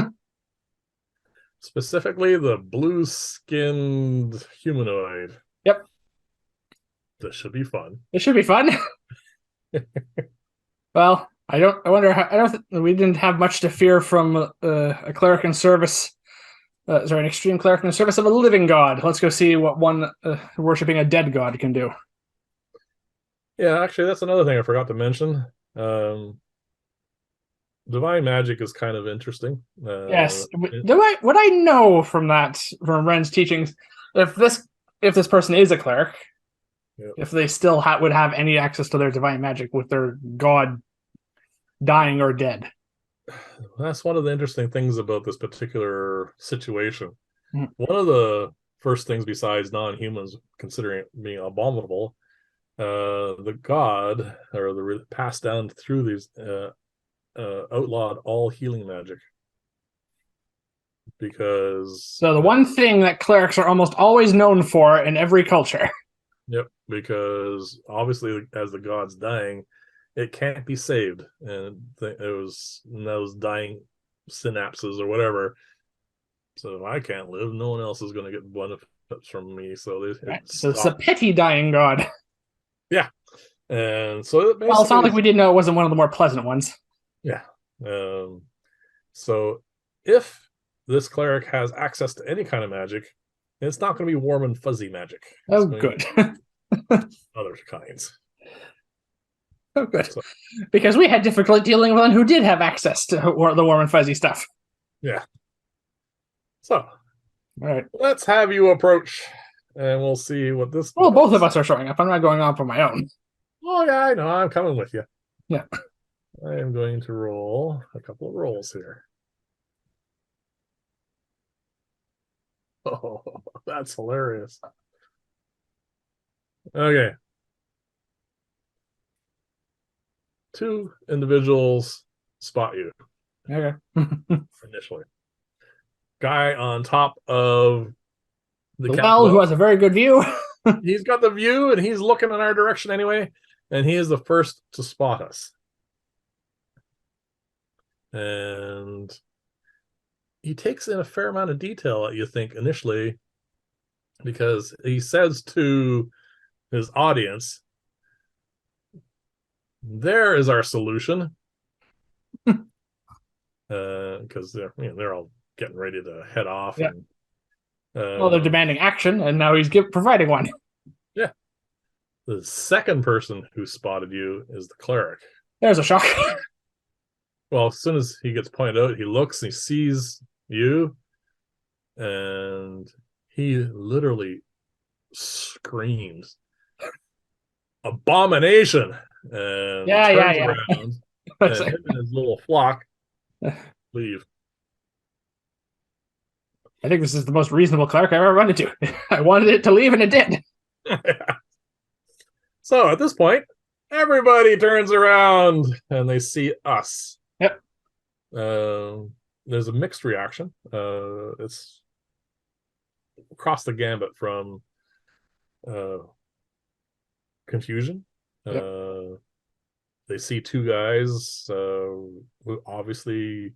Specifically, the blue-skinned humanoid. Yep. This should be fun. It should be fun. Well, I don't think we didn't have much to fear from a cleric in service. An extreme cleric in the service of a living god. Let's go see what one worshipping a dead god can do. Yeah, actually, that's another thing I forgot to mention. Divine magic is kind of interesting. Yes. What I know from Ren's teachings, if this person is a cleric, if they still would have any access to their divine magic with their god dying or dead. That's one of the interesting things about this particular situation. One of the first things besides non-humans considering it being abominable, the god or the passed down through these outlawed all healing magic, because the one thing that clerics are almost always known for in every culture. Yep, because obviously as the god's dying, it can't be saved, and it was those dying synapses or whatever. So if I can't live, no one else is going to get benefits from me. So so it's a pity dying god. Yeah, and so it sounds like we did know it wasn't one of the more pleasant ones. Yeah. So if this cleric has access to any kind of magic, it's not going to be warm and fuzzy magic. Oh, good. Other kinds. Oh, good. So, because we had difficulty dealing with one who did have access to the warm and fuzzy stuff. Yeah. So, all right, let's have you approach and we'll see what this Well, both does. of us are showing up. I'm not going off on my own. Oh yeah, I know. I'm coming with you. Yeah. I am going to roll a couple of rolls here. Oh, that's hilarious. Okay. Two individuals spot you Okay. initially. Guy on top of the The camp well, who well, has a very good view. he's got the view and he's looking in our direction anyway, and he is the first to spot us. And he takes in a fair amount of detail, you think, initially, because he says to his audience, there is our solution. Because they're all getting ready to head off. Yeah. And Well, they're demanding action, and now he's providing one. yeah, the second person who spotted you is the cleric. There's a shock. Well, as soon as he gets pointed out, he looks and he sees you, and he literally screams, "Abomination!" and Yeah, turns yeah, around, yeah. and him and his little flock leave. I think this is the most reasonable cleric I've ever run into. I wanted it to leave, and it did. So at this point, everybody turns around and they see us. Yep. There's a mixed reaction. It's across the gambit from uh, confusion. Yep. They see two guys who obviously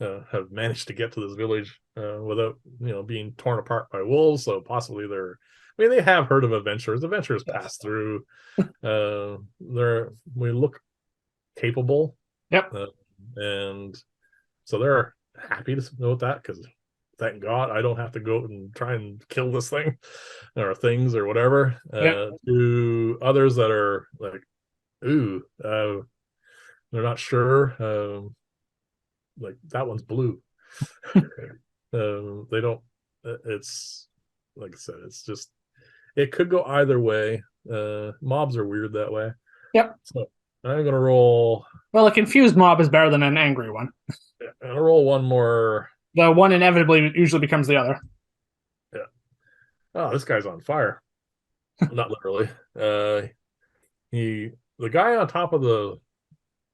have managed to get to this village without being torn apart by wolves. So possibly they have heard of adventurers. Adventurers pass through. We look capable. Yep. And so they're happy to know that, because thank God I don't have to go and try and kill this thing or things or whatever. Yep. To others that are like, ooh, they're not sure. Like that one's blue. They don't. It's like I said. It's just it could go either way. Mobs are weird that way. Yep. So I'm gonna roll. Well, a confused mob is better than an angry one. I'm gonna roll one more. The one inevitably usually becomes the other. Yeah. Oh, this guy's on fire. Not literally. The guy on top of the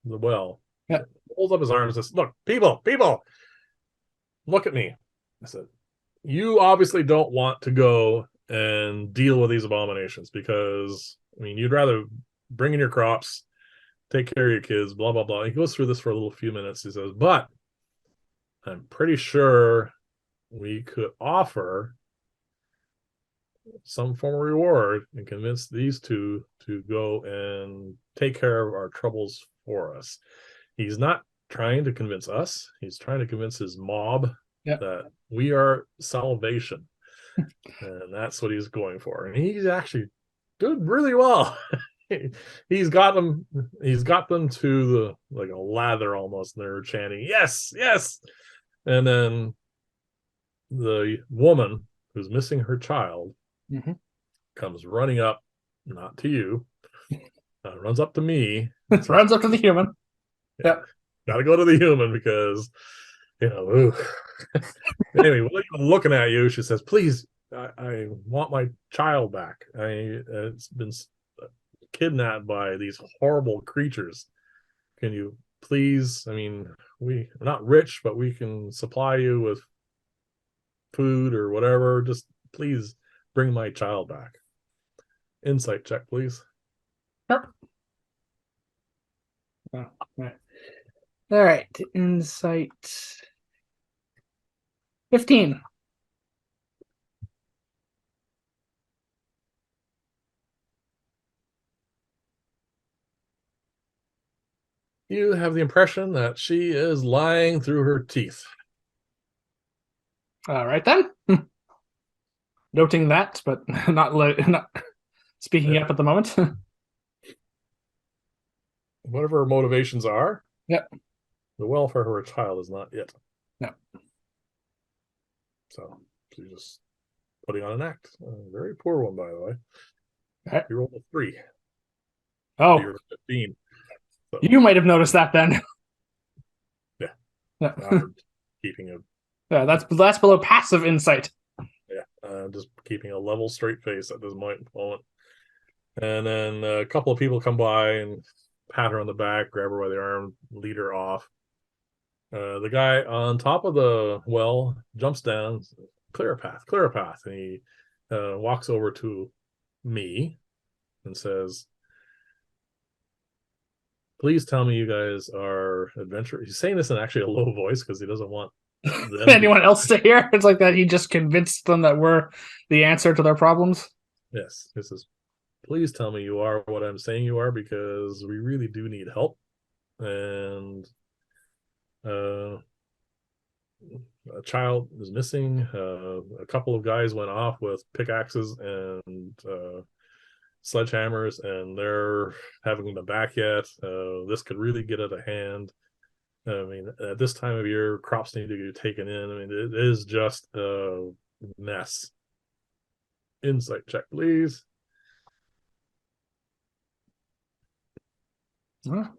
well Yep. holds up his arms and says, "Look, people, look at me." I said, "You obviously don't want to go and deal with these abominations, because you'd rather bring in your crops, take care of your kids, blah blah blah." He goes through this for a little few minutes. He says, "But I'm pretty sure we could offer some form of reward and convince these two to go and take care of our troubles for us." He's not trying to convince us. He's trying to convince his mob that we are salvation. And that's what he's going for. And he's actually doing really well. He's got them to the like a lather almost, and they're chanting, "Yes, yes." And then the woman who's missing her child comes running up, not to you, runs up to me. Runs up to the human. Yep. Gotta go to the human because, ooh. Anyway, looking at you, she says, "Please, I want my child back. It's been kidnapped by these horrible creatures. Can you please, we're not rich, but we can supply you with food or whatever. Just please bring my child back." Insight check, please. Sure. Oh, right. All right. Insight 15. You have the impression that she is lying through her teeth. All right then. Noting that, but not speaking up at the moment. Whatever her motivations are, Yep. the welfare of her child is not it. No. So she just putting on an act. A very poor one, by the way. Okay. You rolled a 3. So Oh, you're 15. So you might have noticed that then. yeah, Yeah, keeping a yeah, that's below passive insight. just keeping a level, straight face at this moment. And then a couple of people come by and pat her on the back, grab her by the arm, lead her off. The guy on top of the well jumps down, clear a path, and he walks over to me and says, "Please tell me you guys are adventurers." He's saying this in actually a low voice because he doesn't want them to. Anyone else to hear? It's like that he just convinced them that we're the answer to their problems. Yes, this is. Please tell me you are what I'm saying you are because we really do need help, and uh, a child is missing. A couple of guys went off with pickaxes and sledgehammers, and they're having them back yet. This could really get out of hand. I mean, at this time of year, crops need to get taken in. I mean, it is just a mess. Insight check, please. Well,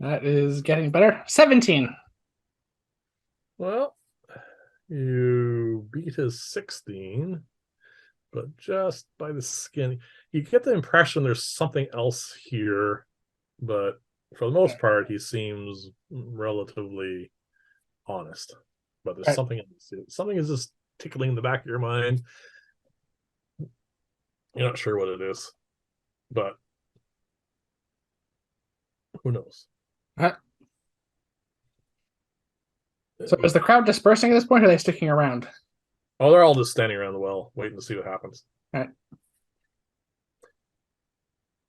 that is getting better. 17. Well, you beat his 16, but just by the skin. You get the impression there's something else here, but for the most part, he seems relatively honest. But there's Right. something is just tickling the back of your mind. You're not sure what it is, but who knows? Right. So is the crowd dispersing at this point, or are they sticking around? Oh, they're all just standing around the well, waiting to see what happens. Right.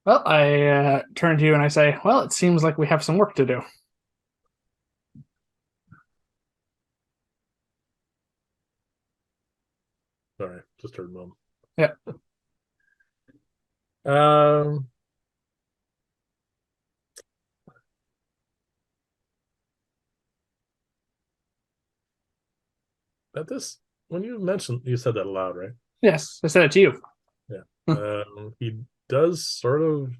Well, I turn to you and I say, well, it seems like we have some work to do. Sorry, just heard mom. Yeah. Um, at this, when you said that aloud, right? Yes, I said it to you. Yeah. He does sort of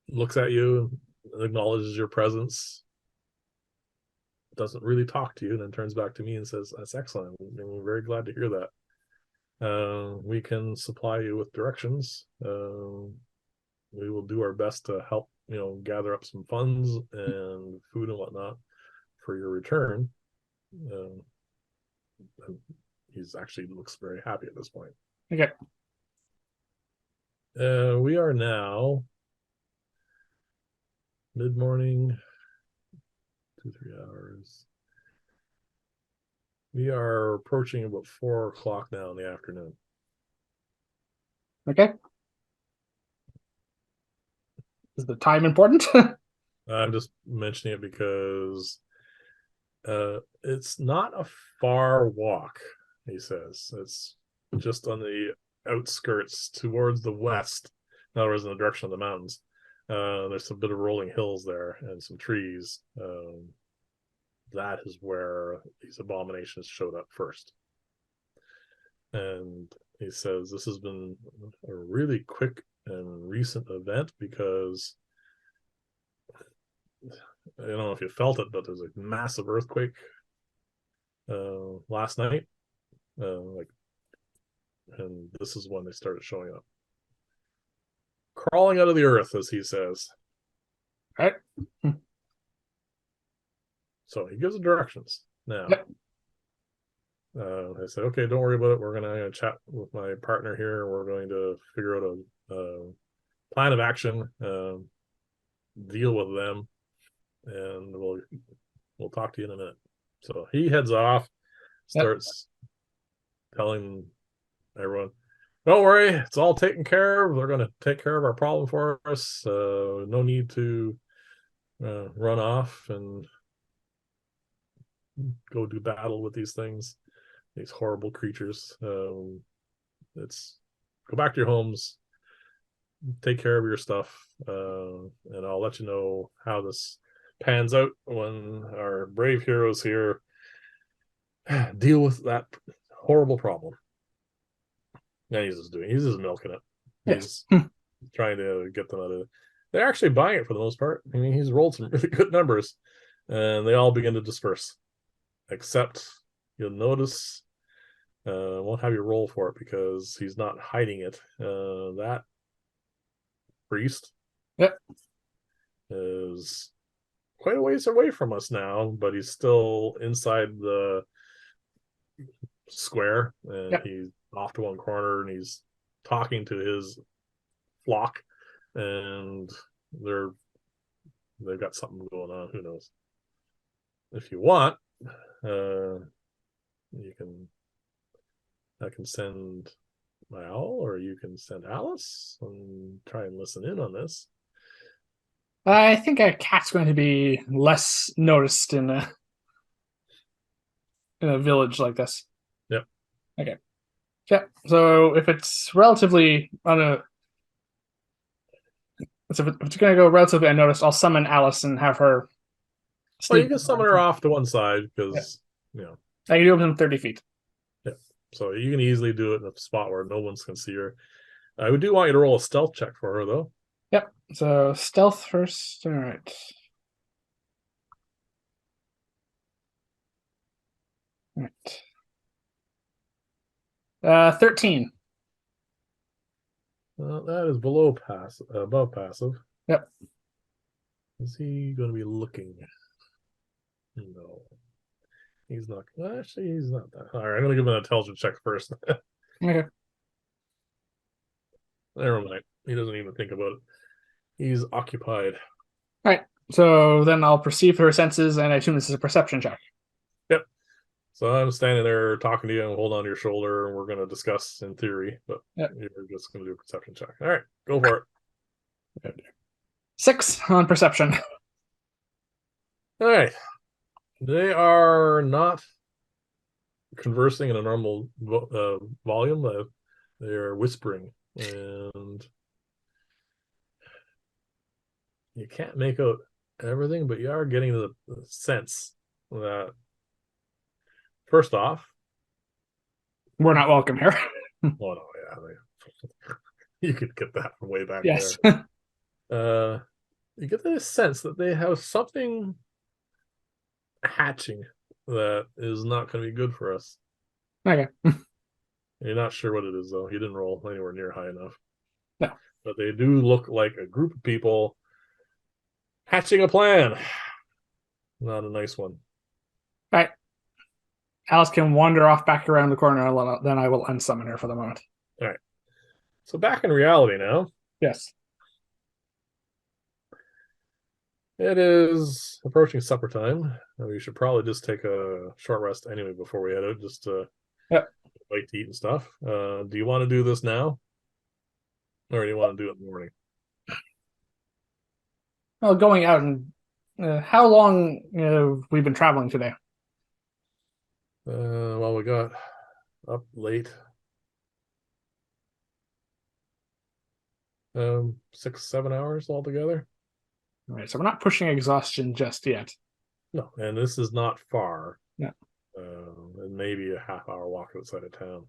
looks at you, acknowledges your presence, doesn't really talk to you, and then turns back to me and says, "That's excellent. We're very glad to hear that. We can supply you with directions. We will do our best to help, gather up some funds and food and whatnot for your return." Um, he's actually looks very happy at this point. Okay. We are now mid morning, 2-3 hours. We are approaching about 4 o'clock now in the afternoon. Okay. Is the time important? I'm just mentioning it because it's not a far walk, he says. It's just on the outskirts towards the west. In other words, in the direction of the mountains. There's a bit of rolling hills there and some trees. That is where these abominations showed up first. And he says this has been a really quick and recent event because I don't know if you felt it, but there's a massive earthquake last night. And this is when they started showing up, crawling out of the earth, as he says. Right. So he gives the directions now. Yep. I said, okay, don't worry about it. We're going to chat with my partner here. We're going to figure out a plan of action, deal with them, and we'll talk to you in a minute. So he heads off, starts telling everyone, don't worry, it's all taken care of. They're going to take care of our problem for us. No need to run off and go do battle with these things, these horrible creatures. It's go back to your homes, take care of your stuff, and I'll let you know how this pans out when our brave heroes here deal with that horrible problem. Yeah, he's just milking it. Yes. He's trying to get them out of it. They're actually buying it for the most part. I mean, he's rolled some really good numbers, and they all begin to disperse. Except you'll notice, won't have you roll for it because he's not hiding it. That priest Yep. is quite a ways away from us now, but he's still inside the square, and Yep. he's off to one corner, and he's talking to his flock, and they're they've got something going on. Who knows? If you want, you can I can send my owl, or you can send Alice and try and listen in on this. I think a cat's going to be less noticed in a village like this. Yep. Okay. Yeah. So if it's relatively on a so if it's going to go relatively unnoticed, I'll summon Alice and have her Well, you sneak. can summon her off to one side Yeah. because you know. I can do it within 30 feet. Yeah. So you can easily do it in a spot where no one's can see her. I do want you to roll a stealth check for her, though. Yep. So stealth first. All right. All right. 13. That is below above passive. Yep. Is he going to be looking? No, he's not. Actually, he's not that. All right, I'm going to give him an intelligence check first. Okay. Never mind. He doesn't even think about it. He's occupied. All right. So then I'll perceive her senses, and I assume this is a perception check. Yep. So I'm standing there talking to you and hold on to your shoulder, and we're going to discuss in theory, but Yep. you're just going to do a perception check. All right, go for it. 6 on perception. All right. They are not conversing in a normal volume. They're whispering, and you can't make out everything, but you are getting the sense that first off, We're not welcome here. oh no, yeah, you could get that from way back Yes. there. You get the sense that they have something hatching that is not going to be good for us. Okay. You're not sure what it is, though. You didn't roll anywhere near high enough. No. But they do look like a group of people hatching a plan. Not a nice one. All right. Alice can wander off back around the corner, and then I will unsummon her for the moment. All right. So back in reality now. Yes. It is approaching supper time. We should probably just take a short rest anyway before we head out, just to wait to eat and stuff. Do you want to do this now? Or do you want to do it in the morning? Well, going out and how long we've been traveling today? Well, we got up late. 6-7 hours altogether. All right, so we're not pushing exhaustion just yet. No, and this is not far. No. And maybe a half-hour walk outside of town.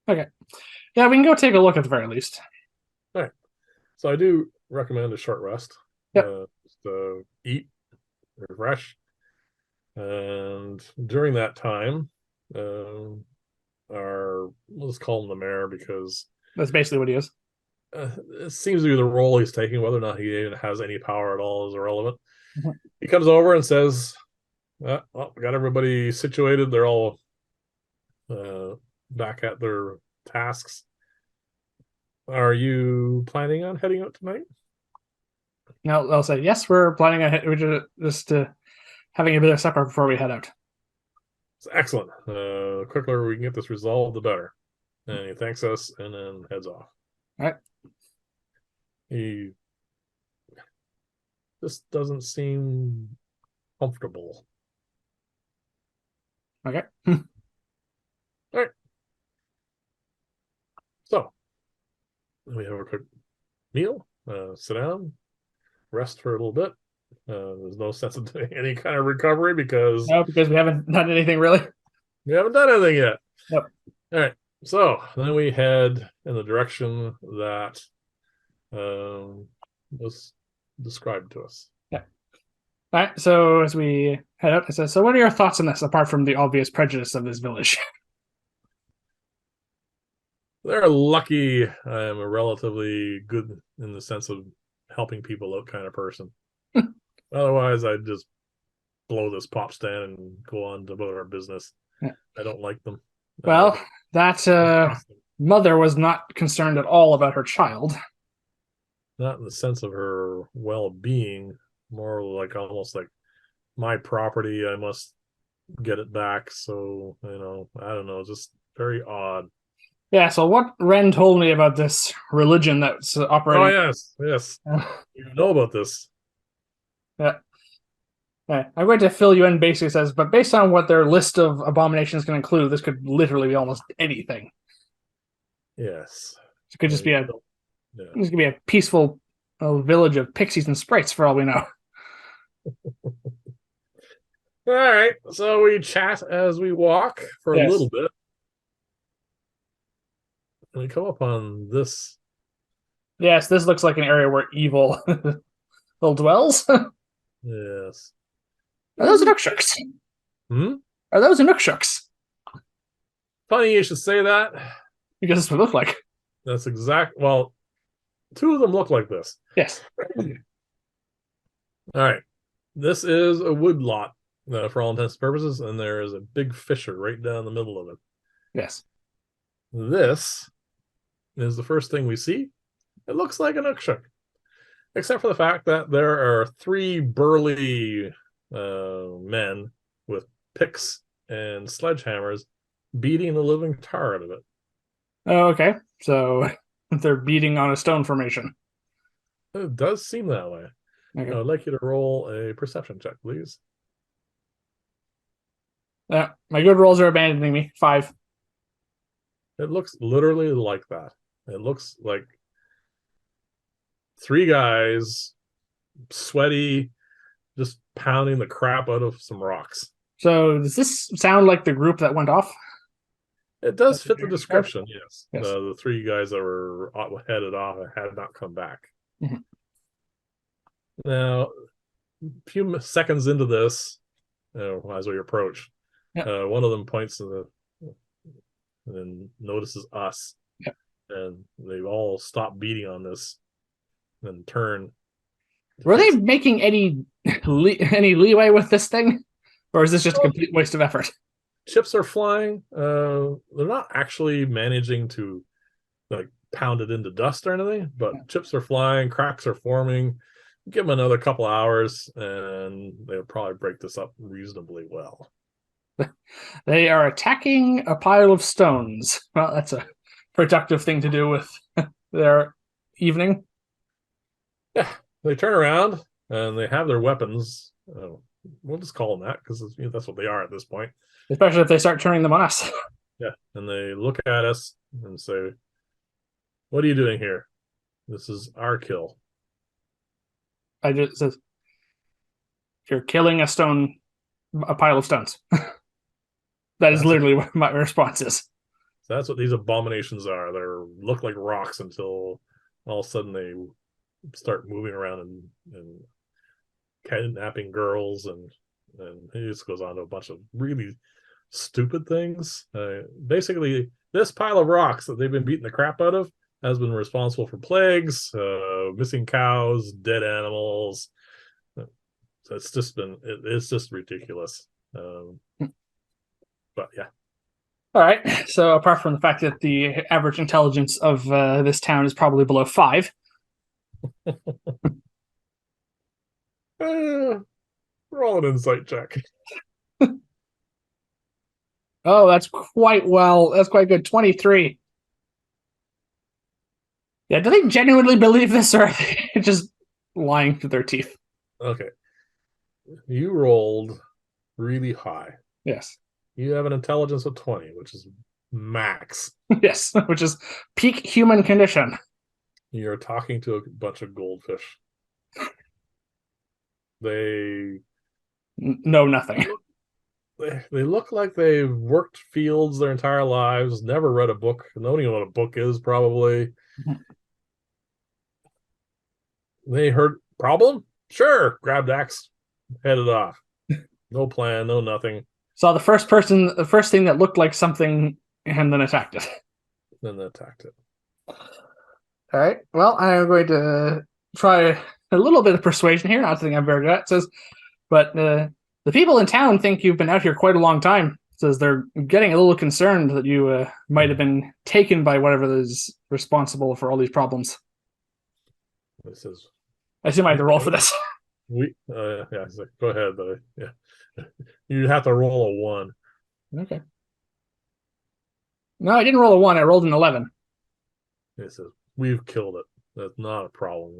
Okay. Yeah, we can go take a look at the very least. All right. So I do recommend a short rest. Yep. Just to eat, refresh, and during that time, let's call him the mayor because That's basically what he is. it seems to be the role he's taking. Whether or not he even has any power at all is irrelevant. Mhm. He comes over and says, well, we got everybody situated. They're all back at their tasks. Are you planning on heading out tonight? No, they'll say, yes, we're planning on we're just having a bit of supper before we head out. It's excellent. The quicker we can get this resolved, the better. And he thanks us and then heads off. All right. He just doesn't seem comfortable. Okay. All right. So we have a quick meal, sit down, rest for a little bit. There's no sense of doing any kind of recovery because No, because we haven't done anything really. We haven't done anything yet. Yep. All right. So then we head in the direction that was described to us. Yeah. All right. So as we head out, it says, "So, what are your thoughts on this, apart from the obvious prejudice of this village?" They're lucky I'm a relatively good in the sense of helping people out kind of person. Otherwise, I'd just blow this pop stand and go on about our business. Yeah. I don't like them. Well, that mother was not concerned at all about her child. Not in the sense of her well-being, more like almost like my property. I must get it back. So I don't know, just very odd. Yeah. So what Ren told me about this religion that's Oh operating. yes, yes, you know about this. Yeah. Yeah. I'm going to fill you in. Basically, says, but based on what their list of abominations can include, this could literally be almost anything. Yes. It could just be a Yeah. This could be a peaceful village of pixies and sprites, for all we know. All right, so we chat as we walk for a Yes. little bit, and we come up on this. Yes, this looks like an area where evil will dwells. Are Yes. those Nookshuks? Hmm? Are those Nookshuks? Funny you should say that. Because this would look like. That's exact. Well, two of them look like this. Yes. All right. This is a wood lot for all intents and purposes, and there is a big fissure right down the middle of it. Yes. This is the first thing we see. It looks like an Ukshuk, except for the fact that there are three burly men with picks and sledgehammers beating the living tar out of it. Oh, okay. So they're beating on a stone formation. It does seem that way. Okay. I would like you to roll a perception check, please. My good rolls are abandoning me. 5. It looks literally like that. It looks like three guys, sweaty, just pounding the crap out of some rocks. So does this sound like the group that went off? It does fit the description, yes. Yes. The three guys that were headed off had not come back. Mhm. Now, a few seconds into this, as we approach, Yep. one of them points to and then notices us, Yep. and they all stop beating on this and turn. Were they making any any leeway with this thing, or is this just a complete waste of effort? Chips are flying. They're not actually managing to like pound it into dust or anything, but chips are flying, cracks are forming. Give them another couple hours, and they'll probably break this up reasonably well. They are attacking a pile of stones. Well, that's a productive thing to do with their evening. Yeah, they turn around and they have their weapons. We'll just call them that because that's what they are at this point. Especially if they start turning them on us. Yeah, and they look at us and say, "What are you doing here? This is our kill." I just says, "You're killing a pile of stones." That is literally what my response is. So that's what these abominations are. They look like rocks until all of a sudden they start moving around and kidnapping girls, and he just goes on to a bunch of really stupid things. Basically, this pile of rocks that they've been beating the crap out of has been responsible for plagues, missing cows, dead animals. It's just ridiculous. But yeah. All right. So apart from the fact that the average intelligence of this town is probably below 5. Roll an insight check. Oh, that's quite good. 23. Yeah, do they genuinely believe this, or are they just lying through their teeth? Okay. You rolled really high. Yes. You have an intelligence of 20, which is max. Yes, which is peak human condition. You're talking to a bunch of goldfish. They know nothing. they look like they've worked fields their entire lives, never read a book, don't even know what a book is, probably. They heard problem? Sure, grabbed axe, headed off. No plan, no nothing. Saw the first thing that looked like something, and then attacked it. Then they attacked it. All right. Well, I'm going to try a little bit of persuasion here. Not something I'm very good at. It says, but the people in town think you've been out here quite a long time. It says they're getting a little concerned that you might have been taken by whatever is responsible for all these problems. This is I assume I have to roll for this. yeah, like, go ahead, but yeah, you have to roll a 1. Okay. No, I didn't roll a 1. I rolled an 11. It says we've killed it. That's not a problem.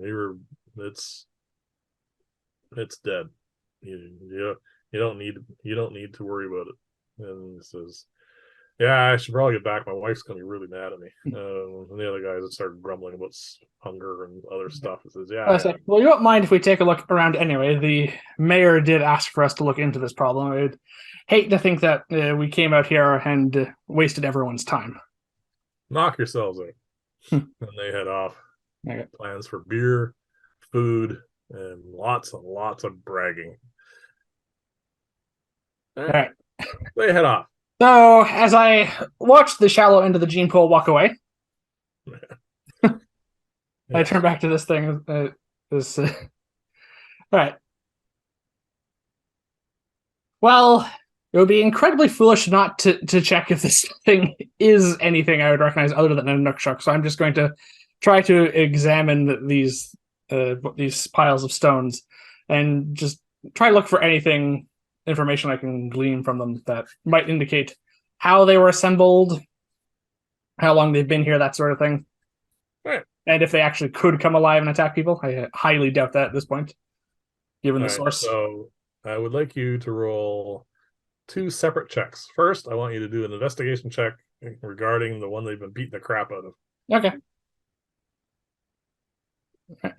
It's dead. You don't need to worry about it. And it says, yeah, I should probably get back. My wife's gonna be really mad at me. And the other guys have started grumbling about hunger and other stuff. It says, I yeah. said, well, you don't mind if we take a look around anyway. The mayor did ask for us to look into this problem. I'd hate to think that we came out here and wasted everyone's time. Knock yourselves out. Hmm. And they head off. Okay. Plans for beer, food, and lots of bragging. All right. They head off. So as I watched the shallow end of the gene pool walk away, I turn back to this thing. All right. Well, it would be incredibly foolish not to check if this thing is anything I would recognize other than a Nookshuk. So I'm just going to try to examine these piles of stones and just try to look for anything information I can glean from them that might indicate how they were assembled, how long they've been here, that sort of thing. Right. And if they actually could come alive and attack people. I highly doubt that at this point, given the source. So I would like you to roll 2 separate checks. First, I want you to do an investigation check regarding the one they've been beating the crap out of. Okay.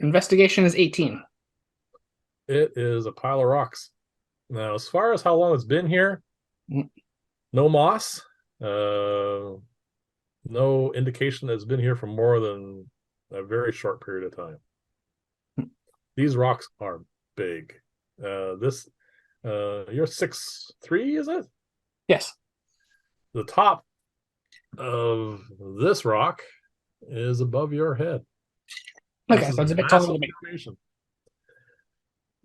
Investigation is 18. It is a pile of rocks. Now, as far as how long it's been here, no moss, no indication that it's been here for more than a very short period of time. These rocks are big. You're 6'3", is it? Yes. The top of this rock is above your head. Okay, so it's a bit taller than me. Formation.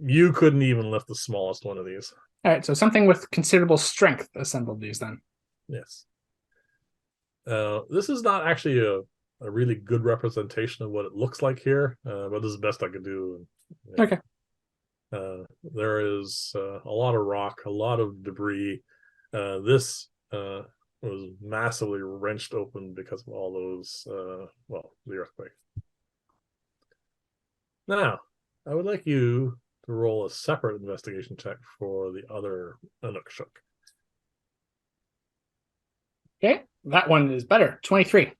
You couldn't even lift the smallest one of these. All right, so something with considerable strength assembled these then. Yes. This is not actually a really good representation of what it looks like here, but this is the best I could do. Okay. There is a lot of rock, a lot of debris. This was massively wrenched open because of all those, the earthquake. Now, I would like you to roll a separate investigation check for the other Nookshuk. Okay, that one is better. 23.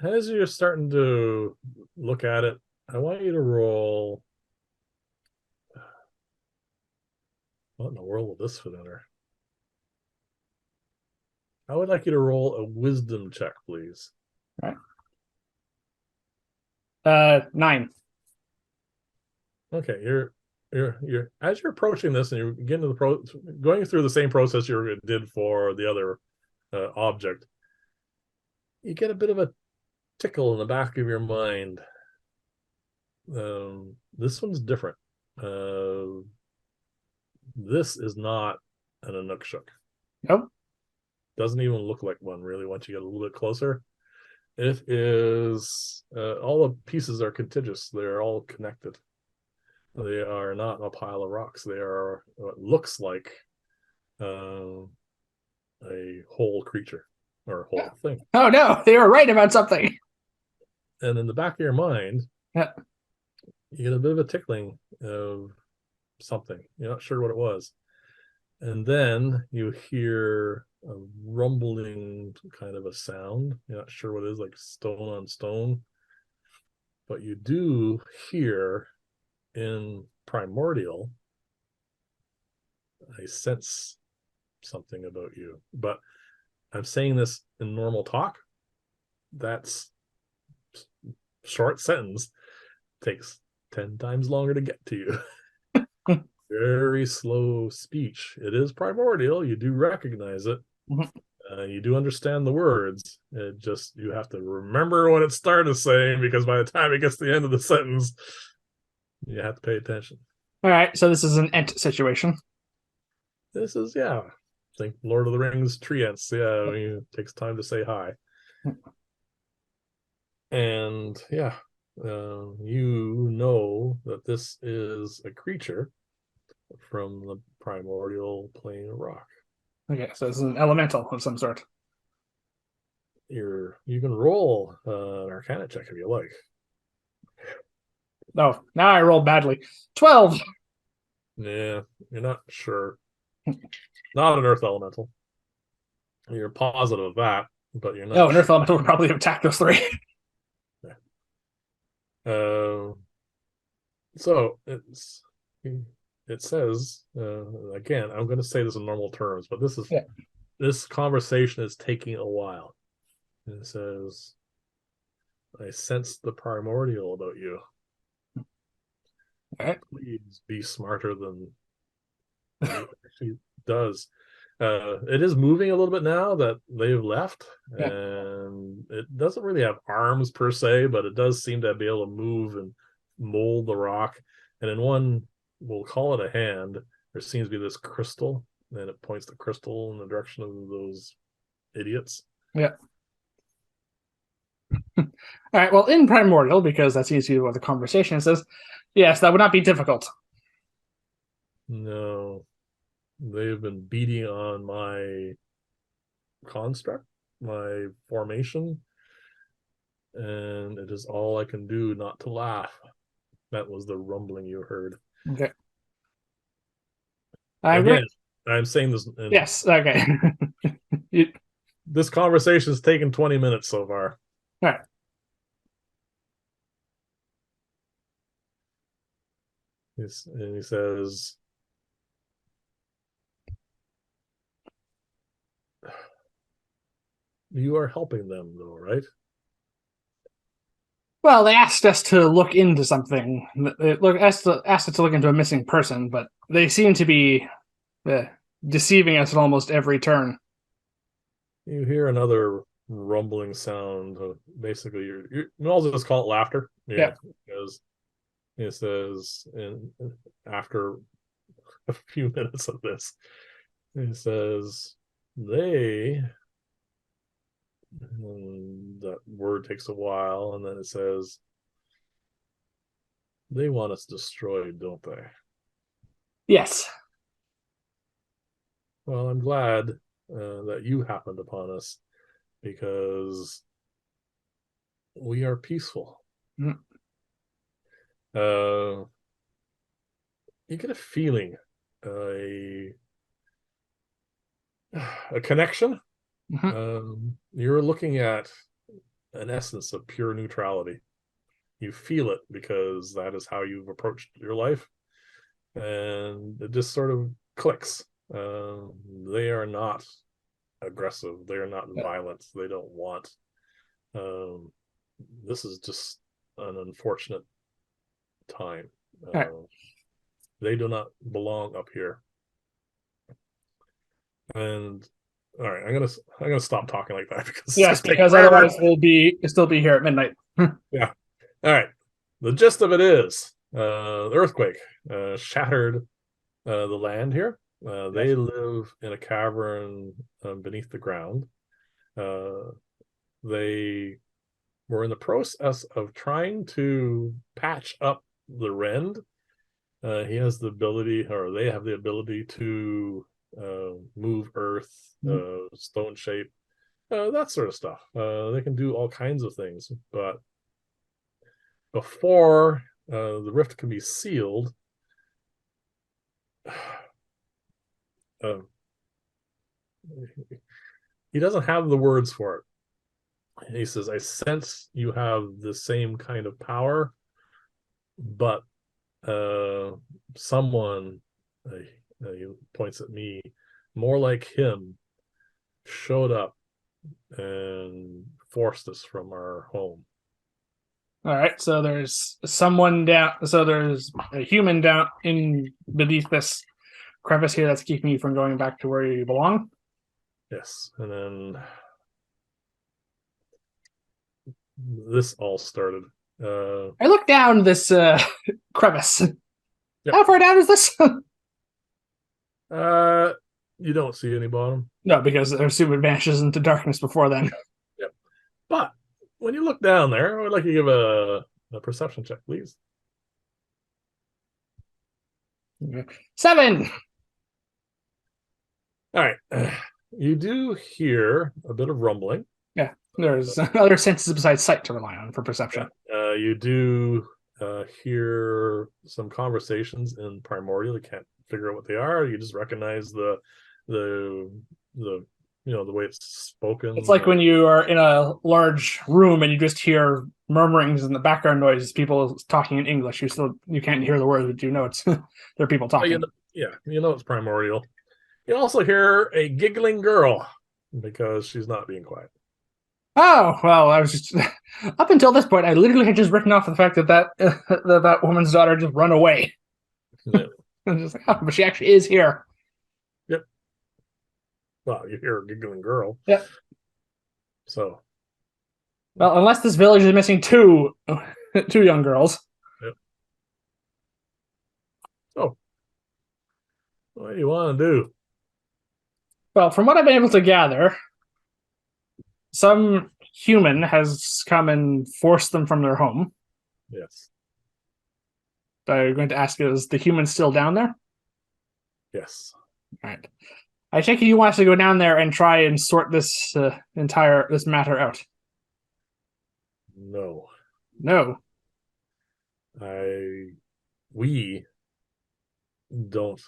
As you're starting to look at it, I want you to roll. What in the world will this fit under? I would like you to roll a wisdom check, please. All right. 9. Okay, you're as you're approaching this and you're getting to going through the same process you did for the other object, you get a bit of a tickle in the back of your mind. This one's different. This is not an Nookshuk. Nope. Doesn't even look like one, really, once you get a little bit closer. It is all the pieces are contiguous. They're all connected. They are not a pile of rocks. They are what looks like a whole creature or a whole thing. Oh no, they were right about something. And in the back of your mind, you get a bit of a tickling of something. You're not sure what it was. And then you hear a rumbling kind of a sound. You're not sure what it is, like stone on stone. But you do hear in primordial I sense something about you. But I'm saying this in normal talk. That's short sentence takes 10 times longer to get to you. Very slow speech. It is primordial. You do recognize it. You do understand the words. It just, you have to remember what it started saying, because by the time it gets to the end of the sentence, you have to pay attention. All right, so this is an ent situation. This is, yeah, think Lord of the Rings tree ants. Yeah, I mean, it takes time to say hi. And yeah, you know that this is a creature from the primordial plane of rock. Okay, so this is an elemental of some sort. You can roll an Arcana check if you like. Oh, now I rolled badly. 12. Yeah, you're not sure. Not an earth elemental. You're positive of that, but you're not. Oh, an earth elemental would probably attack those three. So it says again. I'm going to say this in normal terms, but this conversation is taking a while. It says, "I sense the primordial about you. All right. Please be smarter than it actually does." It is moving a little bit now that they've left, and it doesn't really have arms per se, but it does seem to be able to move and mold the rock. And in one, we'll call it a hand, there seems to be this crystal, and it points the crystal in the direction of those idiots. Yeah. All right. Well, in primordial, because that's easy what the conversation says, yes, that would not be difficult. No, they've been beating on my construct, my formation, and it is all I can do not to laugh. That was the rumbling you heard. Okay. Again, I'm saying this. Yes. Okay. This conversation has taken 20 minutes so far. All right. And he says, "You are helping them, though, right?" Well, they asked us to look into something. Asked us to look into a missing person, but they seem to be deceiving us at almost every turn. You hear another rumbling sound. Basically, I'll just call it laughter. Yeah, because it says, and after a few minutes of this, it says, "They," and that word takes a while, and then it says, "They want us destroyed, don't they?" Yes. Well, I'm glad that you happened upon us, because we are peaceful. Mm-hmm. You get a feeling, a connection. You're looking at an essence of pure neutrality. You feel it because that is how you've approached your life, and it just sort of clicks. They are not aggressive. They are not violent. They don't want. This is just an unfortunate time. They do not belong up here. And all right, I'm gonna stop talking like that, because yes, because otherwise we'll still be here at midnight. Yeah. All right. The gist of it is, the earthquake shattered the land here. They live in a cavern beneath the ground. They were in the process of trying to patch up the rend. He has the ability, or they have the ability, to move earth, stone shape, that sort of stuff. They can do all kinds of things, but before the rift can be sealed, he doesn't have the words for it. He says, "I sense you have the same kind of power, but someone, he points at me, more like him, showed up and forced us from our home. All right, so there's someone down. So there's a human down in beneath this crevice here that's keeping you from going back to where you belong. Yes, and then this all started. I look down this crevice. Yep. How far down is this? You don't see any bottom. No, because their suit vanishes into darkness before then. Yep. But when you look down there, I would like to give a perception check, please. 7. All right. You do hear a bit of rumbling. Yeah, there's other senses besides sight to rely on for perception. You do hear some conversations in primordial. You can't figure out what they are. You just recognize the the way it's spoken. It's like when you are in a large room and you just hear murmurings in the background noises, people talking in English. You can't hear the words, but you know it's they're people talking. You know it's primordial. You also hear a giggling girl because she's not being quiet. Oh well, I was just up until this point. I literally had just written off the fact that that woman's daughter just run away. Yeah. I'm just like, oh, but she actually is here. Yep. Well, you hear a giggling girl. Yep. So. Well, unless this village is missing two young girls. Yep. So, what do you want to do? Well, from what I've been able to gather, some human has come and forced them from their home. Yes. I'm going to ask, is the human still down there? Yes. All right. I take it you want us to go down there and try and sort this this matter out. No. No. We don't.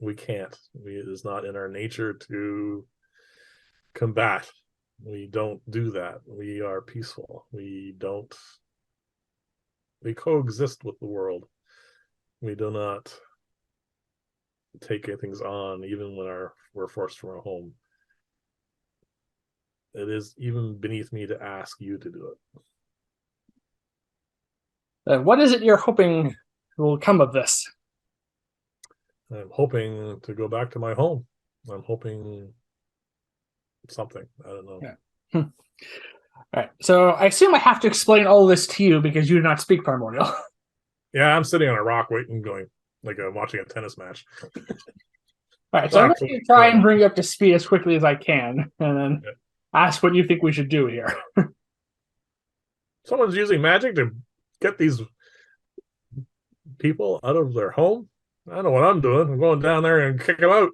We can't. It is not in our nature to combat. We don't do that. We are peaceful. We coexist with the world. We do not take things on even when we're forced from our home. It is even beneath me to ask you to do it. What is it you're hoping will come of this? I'm hoping to go back to my home. I'm hoping something. I don't know. Yeah. All right. So I assume I have to explain all this to you because you do not speak primordial. Yeah, I'm sitting on a rock waiting, going like watching a tennis match. All right. So I'm going to try and bring you up to speed as quickly as I can, and then ask what you think we should do here. Someone's using magic to get these people out of their home. I know what I'm doing. I'm going down there and kick them out.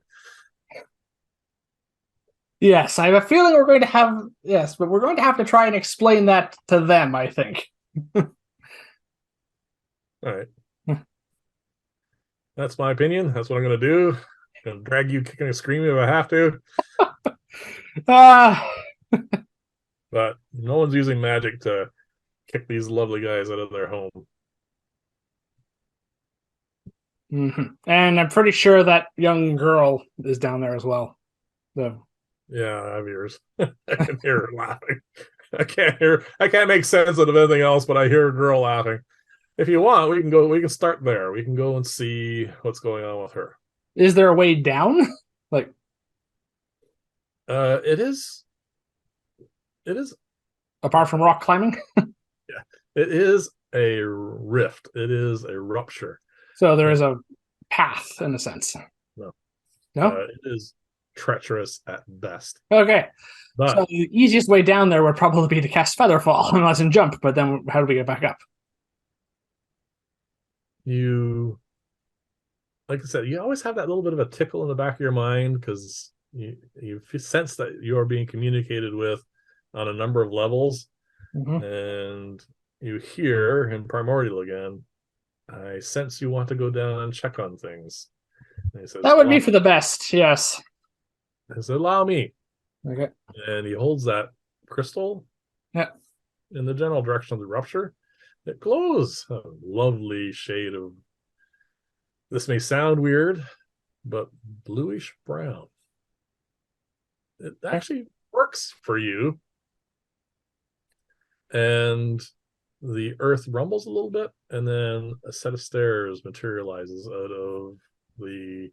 Yes, I have a feeling we're going to have but we're going to have to try and explain that to them, I think. All right. That's my opinion. That's what I'm going to do. I'm going to drag you kicking and screaming if I have to. But no one's using magic to kick these lovely guys out of their home. Mm-hmm. And I'm pretty sure that young girl is down there as well. Yeah, I have ears. I can hear her laughing. I can't make sense of anything else, but I hear a girl laughing. If you want, we can start there. We can go and see what's going on with her. Is there a way down? It is apart from rock climbing? Yeah. It is a rift. It is a rupture. So there is a path in a sense. No. It is treacherous at best. Okay. But so the easiest way down there would probably be to cast Featherfall unless and jump, but then how do we get back up? Like I said, you always have that little bit of a tickle in the back of your mind because you sense that you are being communicated with on a number of levels. Mm-hmm. And you hear in primordial again, I sense you want to go down and check on things. And he says, that would be for the best, yes. He said, allow me. Okay. And he holds that crystal in the general direction of the rupture. It glows a lovely shade of, this may sound weird, but bluish brown. It Okay. actually works for you. And the earth rumbles a little bit, and then a set of stairs materializes out of the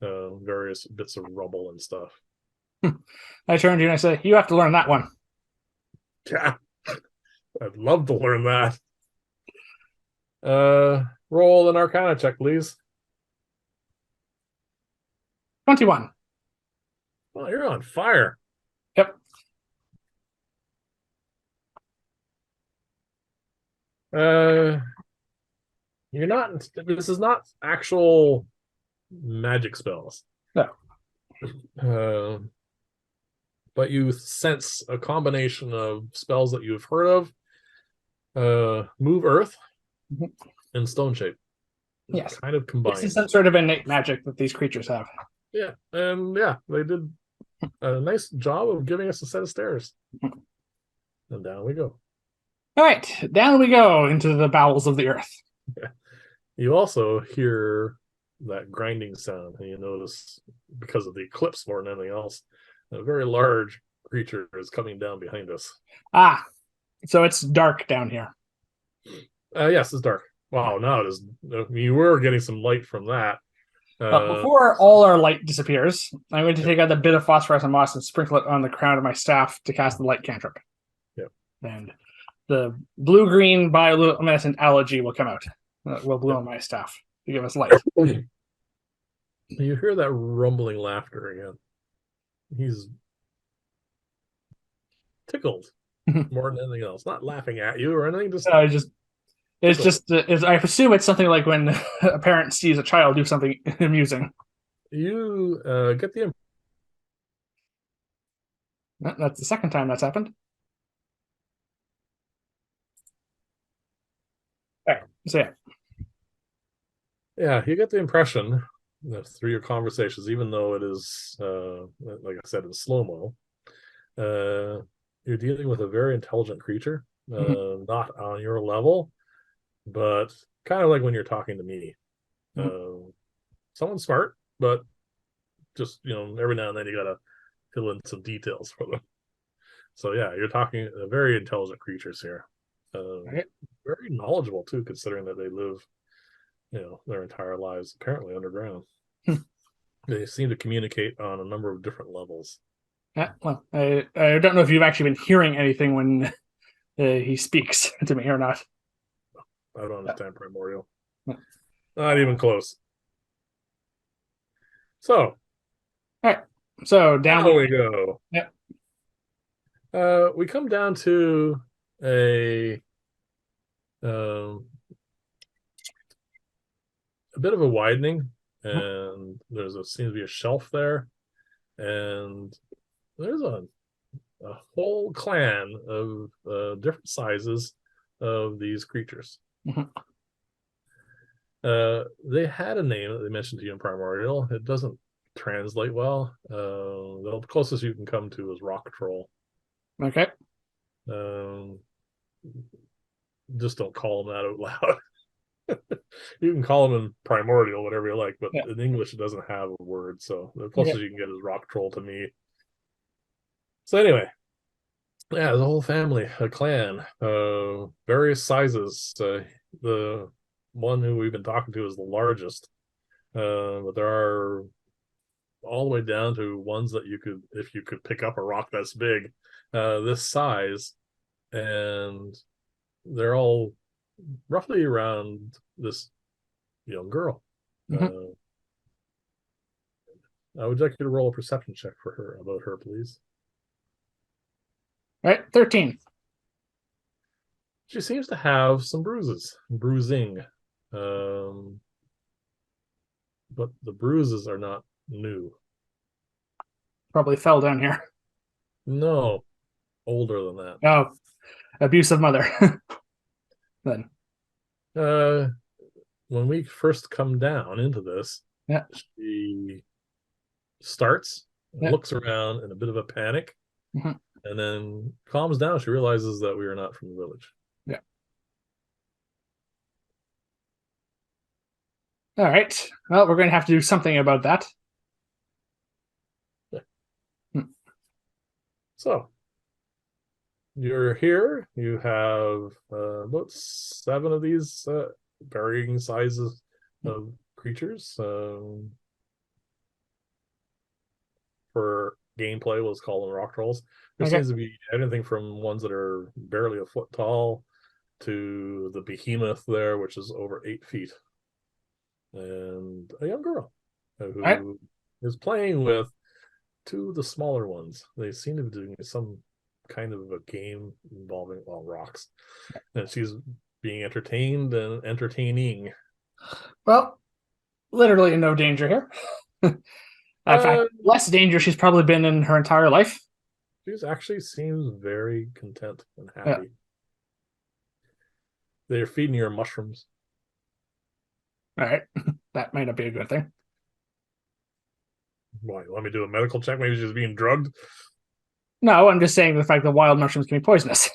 various bits of rubble and stuff. I turn to you and I say, "You have to learn that one." Yeah, I'd love to learn that. Roll an Arcana check, please. 21. Well, you're on fire. Yep. Uh, you're not. This is not actual magic spells. No. Uh, but you sense a combination of spells that you've heard of. Move earth Mhm. and stone shape. Yes. Kind of This is combined. some sort of innate magic that these creatures have. Yeah, and yeah, they did a nice job of giving us a set of stairs. And down we go. All right, down we go into the bowels of the earth. Yeah. You also hear that grinding sound, and you notice, because of the eclipse more than anything else, a very large creature is coming down behind us. Ah, so it's dark down here. Yes, it's dark. Wow, now it is. You were getting some light from that. Before all our light disappears, I'm going to take out the bit of phosphorescent moss and sprinkle it on the crown of my staff to cast the light cantrip. Yep. And the blue-green bioluminescent algae will come out. Will bloom on my staff to give us light. You hear that rumbling laughter again. He's tickled more than anything else. Not laughing at you or anything. Just It's just I assume it's something like when a parent sees a child do something amusing. You get the. That's the second time that's happened. All right, so Yeah, you get the impression that through your conversations, even though it is, like I said, in slow mo, you're dealing with a very intelligent creature, not on your level, but kind of like when you're talking to me. Someone smart, but just, every now and then you gotta fill in some details for them. So yeah, you're talking very intelligent creatures here. right. Very knowledgeable too, considering that they live, their entire lives apparently underground. They seem to communicate on a number of different levels. Yeah, well, I don't know if you've actually been hearing anything when he speaks to me or not. I don't understand primordial. Yeah. Not even close. So, All right, so down now we we go. yeah. We come down to um, a bit of a widening, and seems to be a shelf there, and there's a whole clan of different sizes of these creatures. They had a name that they mentioned to you in primordial. It doesn't translate well. The closest you can come to is rock troll. Okay. Just don't call them that out loud. You can call them in primordial, whatever you like, but in English it doesn't have a word. So the closest you can get is rock troll to me. So anyway, yeah, the whole family, a clan, various sizes. The one who we've been talking to is the largest, but there are all the way down to ones that if you could pick up a rock that's big, this size, and they're all roughly around this young girl. I would like you to roll a perception check about her, please. All right, 13. She seems to have some bruising, but the bruises are not new. Probably fell down here. No, older than that. Oh, abusive mother. Then. When we first come down into this, she starts, looks around in a bit of a panic, and then calms down. She realizes that we are not from the village. Yeah. All right. Well, we're going to have to do something about that. Hmm. So you're here. You have about 7 of these varying sizes of creatures. For gameplay, let's call them rock trolls. There Okay. seems to be anything from ones that are barely a foot tall to the behemoth there, which is over 8 feet, and a young girl All right. who is playing with 2 of the smaller ones. They seem to be doing some kind of a game involving, well, rocks, and she's being entertained and entertaining. Well, literally in no danger here. In fact, Uh, less danger she's probably been in her entire life. she's actually seems very content and Yeah. happy. They're feeding her mushrooms. All right. That might not be a good thing. Why? Let me do a medical check. Maybe she's being drugged. No, I'm just saying the fact that wild mushrooms can be poisonous.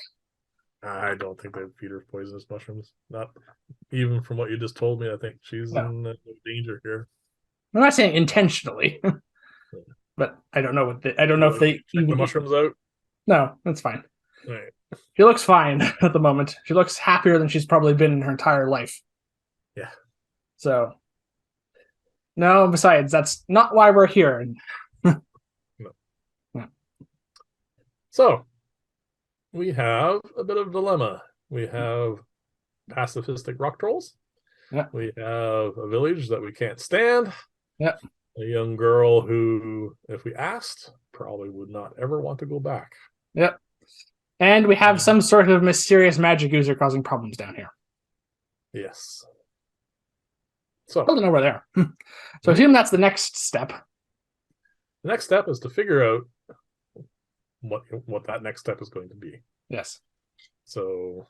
I don't think they feed her poisonous mushrooms. Not even from what you just told me. I think she's No, in no danger here. I'm not saying intentionally, but I don't know what I don't know if Let me they check the even. mushrooms out. No, that's fine. All right. She looks fine at the moment. She looks happier than she's probably been in her entire life. Yeah. So, no, besides, that's not why we're here. No. Yeah. So we have a bit of a dilemma. We have pacifistic rock trolls. Yeah. We have a village that we can't stand. Yeah. A young girl who, if we asked, probably would not ever want to go back. Yep. And we have some sort of mysterious magic user causing problems down here. Yes. So Still don't know where they are. So I assume that's the next step. the next step is to figure out what that next step is going to be. Yes. So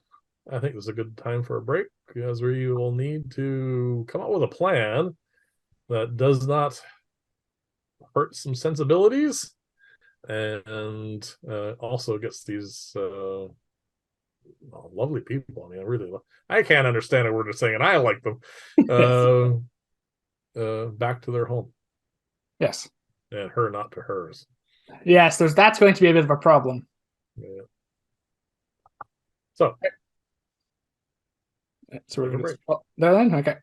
I think this is a good time for a break, because we will need to come up with a plan that does not hurt some sensibilities, and also gets these lovely people. I mean, I can't understand a word they're saying, and I like them. Yes. Back to their home, Yes. and her not to hers. Yes. That's going to be a bit of a problem. Yeah. So So we're take a going break. to there then. Okay.